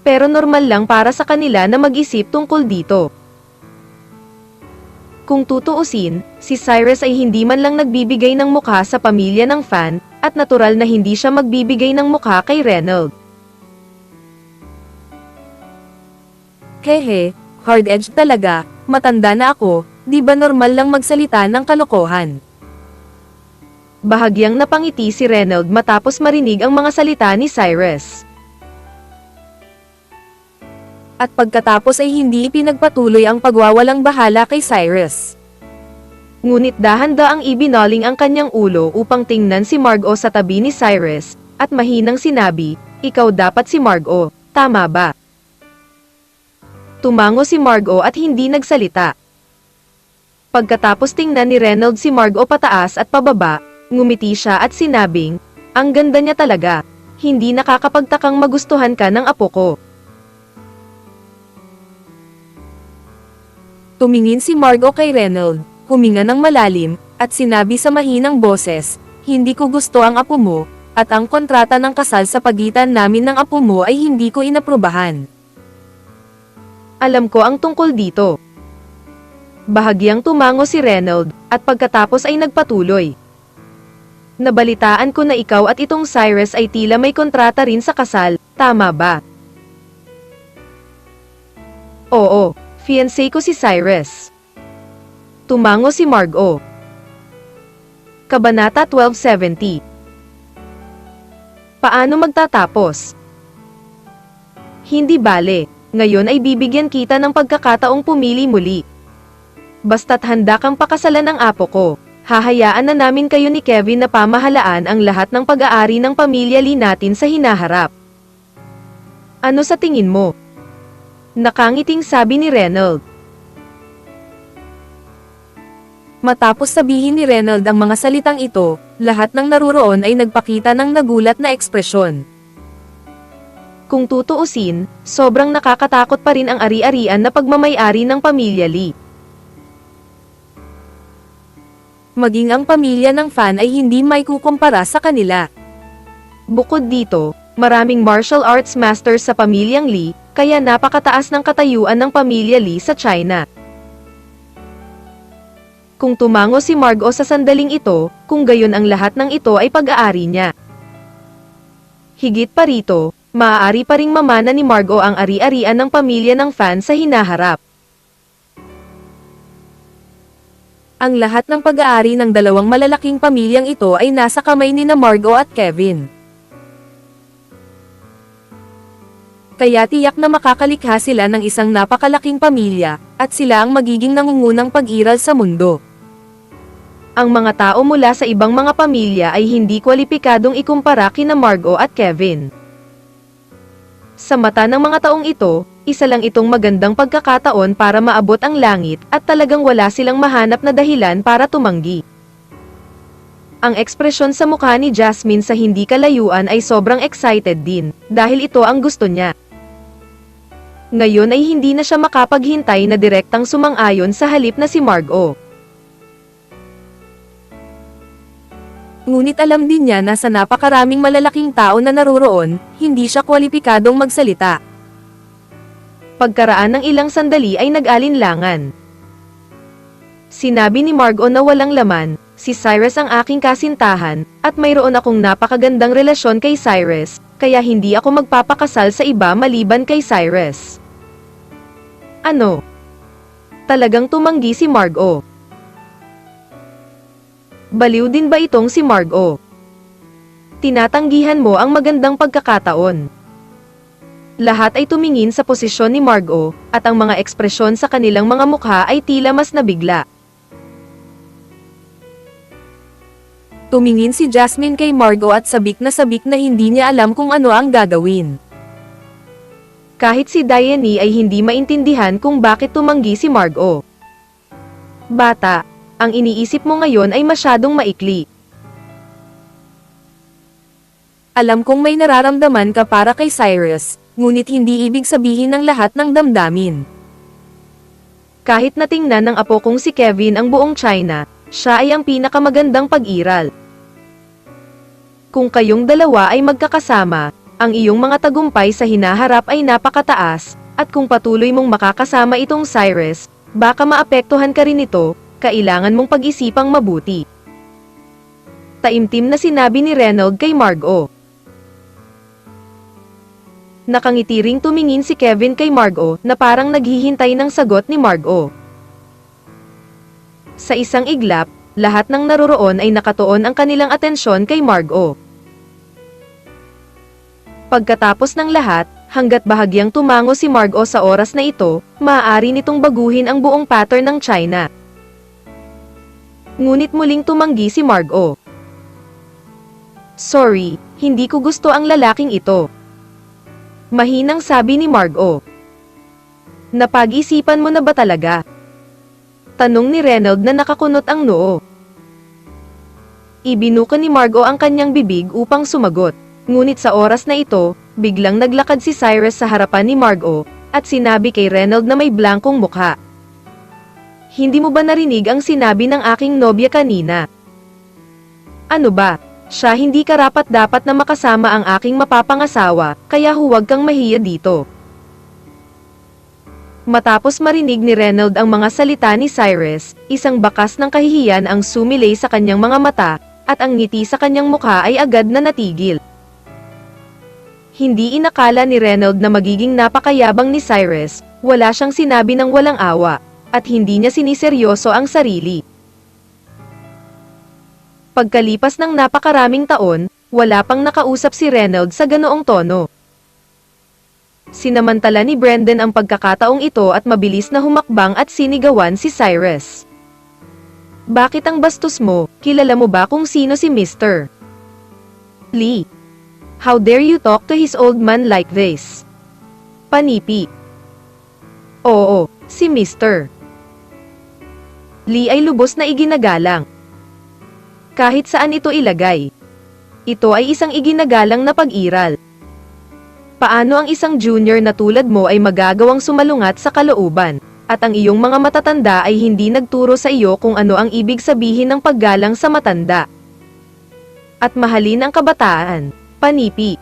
Pero normal lang para sa kanila na mag-isip tungkol dito. Kung tutuusin, si Cyrus ay hindi man lang nagbibigay ng mukha sa pamilya ng fan, at natural na hindi siya magbibigay ng mukha kay Reynold. Hehe, hard-edged talaga, matanda na ako, di ba normal lang magsalita ng kalokohan? Bahagyang napangiti si Reynold matapos marinig ang mga salita ni Cyrus. At pagkatapos ay hindi ipinagpatuloy ang pagwawalang bahala kay Cyrus. Ngunit dahan-daang ibinaling ang kanyang ulo upang tingnan si Margot sa tabi ni Cyrus, at mahinang sinabi, "Ikaw dapat si Margot, tama ba?" Tumango si Margot at hindi nagsalita. Pagkatapos tingnan ni Reynold si Margot pataas at pababa, ngumiti siya at sinabing, "Ang ganda niya talaga. Hindi nakakapagtakang magustuhan ka ng apo ko." Tumingin si Margot kay Reynold, huminga ng malalim, at sinabi sa mahinang boses, "Hindi ko gusto ang apo mo, at ang kontrata ng kasal sa pagitan namin ng apo mo ay hindi ko inaprubahan." "Alam ko ang tungkol dito." Bahagyang tumango si Reynold, at pagkatapos ay nagpatuloy, "Nabalitaan ko na ikaw at itong Cyrus ay tila may kontrata rin sa kasal, tama ba?" "Oo, fiancé ko si Cyrus." Tumango si Margot. Kabanata 1270. Paano magtatapos? Hindi bale. Ngayon ay bibigyan kita ng pagkakataong pumili muli. Basta't handa kang pakasalan ng apo ko, hahayaan na namin kayo ni Kevin na pamahalaan ang lahat ng pag-aari ng pamilya Lee natin sa hinaharap. Ano sa tingin mo? Nakangiting sabi ni Reynold. Matapos sabihin ni Reynold ang mga salitang ito, lahat ng naruroon ay nagpakita ng nagulat na ekspresyon. Kung tutuusin, sobrang nakakatakot pa rin ang ari-arian na pagmamay-ari ng pamilya Lee. Maging ang pamilya ng fan ay hindi may kukumpara sa kanila. Bukod dito, maraming martial arts masters sa pamilyang Lee, kaya napakataas ng katayuan ng pamilya Lee sa China. Kung tumango si Margot sa sandaling ito, kung gayon ang lahat ng ito ay pag-aari niya. Higit pa rito, maaari pa ring mamana ni Margot ang ari-arian ng pamilya ng fan sa hinaharap. Ang lahat ng pag-aari ng dalawang malalaking pamilyang ito ay nasa kamay ni na Margot at Kevin. Kaya tiyak na makakalikha sila ng isang napakalaking pamilya, at sila ang magiging nangungunang pag-iral sa mundo. Ang mga tao mula sa ibang mga pamilya ay hindi kwalipikadong ikumpara kina Margot at Kevin. Sa mata ng mga taong ito, isa lang itong magandang pagkakataon para maabot ang langit at talagang wala silang mahanap na dahilan para tumanggi. Ang ekspresyon sa mukha ni Jasmine sa hindi kalayuan ay sobrang excited din, dahil ito ang gusto niya. Ngayon ay hindi na siya makapaghintay na direktang sumang-ayon sa halip na si Margot. Ngunit alam din niya na sa napakaraming malalaking tao na naroroon, hindi siya kwalipikadong magsalita. Pagkaraan ng ilang sandali ay nag-alinlangan. Sinabi ni Margot na walang laman, si Cyrus ang aking kasintahan, at mayroon akong napakagandang relasyon kay Cyrus, kaya hindi ako magpapakasal sa iba maliban kay Cyrus. Ano? Talagang tumanggi si Margot. Baliw din ba itong si Margot? Tinatanggihan mo ang magandang pagkakataon. Lahat ay tumingin sa posisyon ni Margot, at ang mga ekspresyon sa kanilang mga mukha ay tila mas nabigla. Tumingin si Jasmine kay Margot at sabik na hindi niya alam kung ano ang gagawin. Kahit si Diane ay hindi maintindihan kung bakit tumanggi si Margot. Bata, ang iniisip mo ngayon ay masyadong maikli. Alam kong may nararamdaman ka para kay Cyrus, ngunit hindi ibig sabihin ng lahat ng damdamin. Kahit natingnan ng apo kong si Kevin ang buong China, siya ay ang pinakamagandang pag-iral. Kung kayong dalawa ay magkakasama, ang iyong mga tagumpay sa hinaharap ay napakataas, at kung patuloy mong makakasama itong Cyrus, baka maapektuhan ka rin ito, kailangan mong pag-isipang mabuti. Taimtim na sinabi ni Reynold kay Margot. Nakangiti ring tumingin si Kevin kay Margot na parang naghihintay ng sagot ni Margot. Sa isang iglap, lahat ng naroroon ay nakatuon ang kanilang atensyon kay Margot. Pagkatapos ng lahat, hanggat bahagyang tumango si Margot sa oras na ito, maaari nitong baguhin ang buong pattern ng China. Ngunit muling tumanggi si Margot. Sorry, hindi ko gusto ang lalaking ito. Mahinang sabi ni Margot. Napag-isipan mo na ba talaga? Tanong ni Reynold na nakakunot ang noo. Ibinuka ni Margot ang kanyang bibig upang sumagot. Ngunit sa oras na ito, biglang naglakad si Cyrus sa harapan ni Margot, at sinabi kay Reynold na may blankong mukha. Hindi mo ba narinig ang sinabi ng aking nobya kanina? Ano ba? Siya hindi karapat-dapat na makasama ang aking mapapangasawa, kaya huwag kang mahiya dito. Matapos marinig ni Reynold ang mga salita ni Cyrus, isang bakas ng kahihiyan ang sumilay sa kanyang mga mata, at ang ngiti sa kanyang mukha ay agad na natigil. Hindi inakala ni Reynold na magiging napakayabang ni Cyrus, wala siyang sinabi ng walang awa, at hindi niya siniseryoso ang sarili. Pagkalipas ng napakaraming taon, wala pang nakausap si Reynold sa ganoong tono. Sinamantala ni Brendan ang pagkakataong ito at mabilis na humakbang at sinigawan si Cyrus. Bakit ang bastos mo? Kilala mo ba kung sino si Mr. Lee? How dare you talk to his old man like this? Panipi. Oo, si Mr. Lee ay lubos na iginagalang. Kahit saan ito ilagay. Ito ay isang iginagalang na pag-iral. Paano ang isang junior na tulad mo ay magagawang sumalungat sa kalooban, at ang iyong mga matatanda ay hindi nagturo sa iyo kung ano ang ibig sabihin ng paggalang sa matanda? At mahalin ang kabataan, panipi.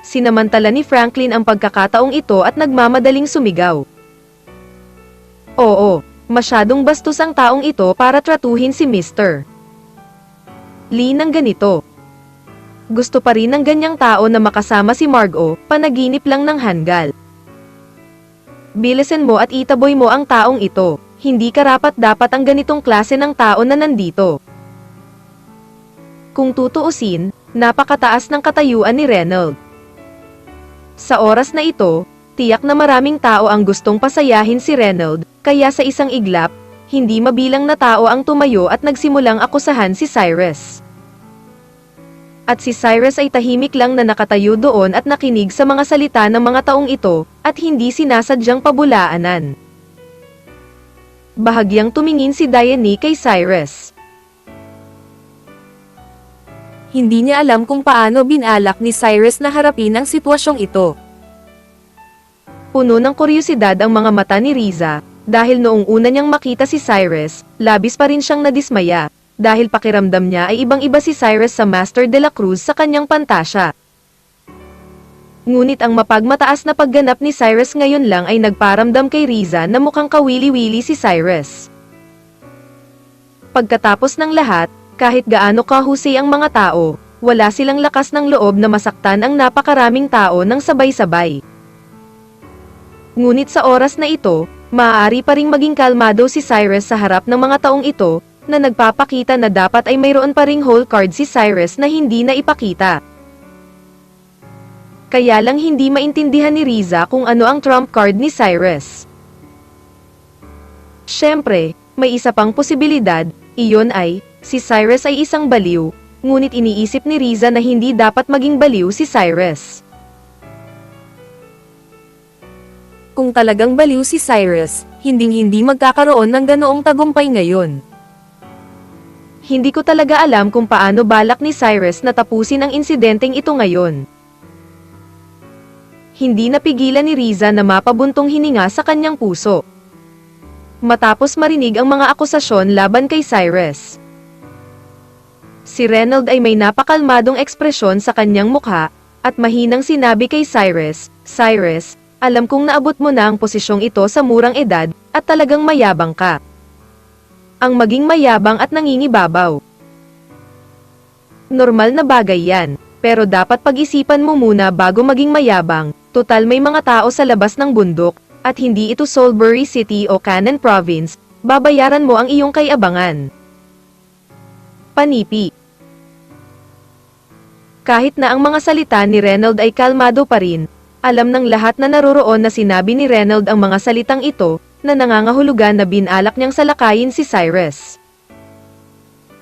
Sinamantala ni Franklin ang pagkakataong ito at nagmamadaling sumigaw. Oo, masyadong bastos ang taong ito para tratuhin si Mr. Lee ng ganito. Gusto pa rin ng ganyang tao na makasama si Margot, panaginip lang ng hanggal. Bilisan mo at itaboy mo ang taong ito, hindi karapat-dapat ang ganitong klase ng tao na nandito. Kung tutuusin, napakataas ng katayuan ni Reynold. Sa oras na ito, tiyak na maraming tao ang gustong pasayahin si Reynold, kaya sa isang iglap, hindi mabilang na tao ang tumayo at nagsimulang akusahan si Cyrus. At si Cyrus ay tahimik lang na nakatayo doon at nakinig sa mga salita ng mga taong ito, at hindi sinasadyang pabulaanan. Bahagyang tumingin si Diane kay Cyrus. Hindi niya alam kung paano binalak ni Cyrus na harapin ang sitwasyong ito. Puno ng kuryosidad ang mga mata ni Riza, dahil noong una niyang makita si Cyrus, labis pa rin siyang nadismaya, dahil pakiramdam niya ay ibang-iba si Cyrus sa Master de la Cruz sa kanyang pantasya. Ngunit ang mapagmataas na pagganap ni Cyrus ngayon lang ay nagparamdam kay Riza na mukhang kawili-wili si Cyrus. Pagkatapos ng lahat, kahit gaano kahusay ang mga tao, wala silang lakas ng loob na masaktan ang napakaraming tao ng sabay-sabay. Ngunit sa oras na ito, maaari pa ring maging kalmado si Cyrus sa harap ng mga taong ito, na nagpapakita na dapat ay mayroon pa ring whole card si Cyrus na hindi na ipakita. Kaya lang hindi maintindihan ni Riza kung ano ang trump card ni Cyrus. Siyempre, may isa pang posibilidad, iyon ay, si Cyrus ay isang baliw, ngunit iniisip ni Riza na hindi dapat maging baliw si Cyrus. Kung talagang baliw si Cyrus, hinding-hindi magkakaroon ng ganoong tagumpay ngayon. Hindi ko talaga alam kung paano balak ni Cyrus na tapusin ang insidenteng ito ngayon. Hindi napigilan ni Riza na mapabuntong hininga sa kanyang puso. Matapos marinig ang mga akusasyon laban kay Cyrus. Si Reynold ay may napakalmadong ekspresyon sa kanyang mukha, at mahinang sinabi kay Cyrus, "Cyrus, alam kong naabot mo na ang posisyong ito sa murang edad, at talagang mayabang ka. Ang maging mayabang at nangingibabaw. Normal na bagay yan, pero dapat pag-isipan mo muna bago maging mayabang, total may mga tao sa labas ng bundok, at hindi ito Salisbury City o Cannon Province, babayaran mo ang iyong kayabangan." Panipi. Kahit na ang mga salita ni Reynold ay kalmado pa rin, alam ng lahat na naroroon na sinabi ni Reynold ang mga salitang ito, na nangangahulugan na binalak niyang salakayin si Cyrus.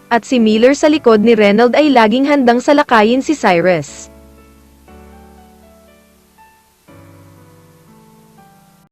At si Miller sa likod ni Reynold ay laging handang salakayin si Cyrus.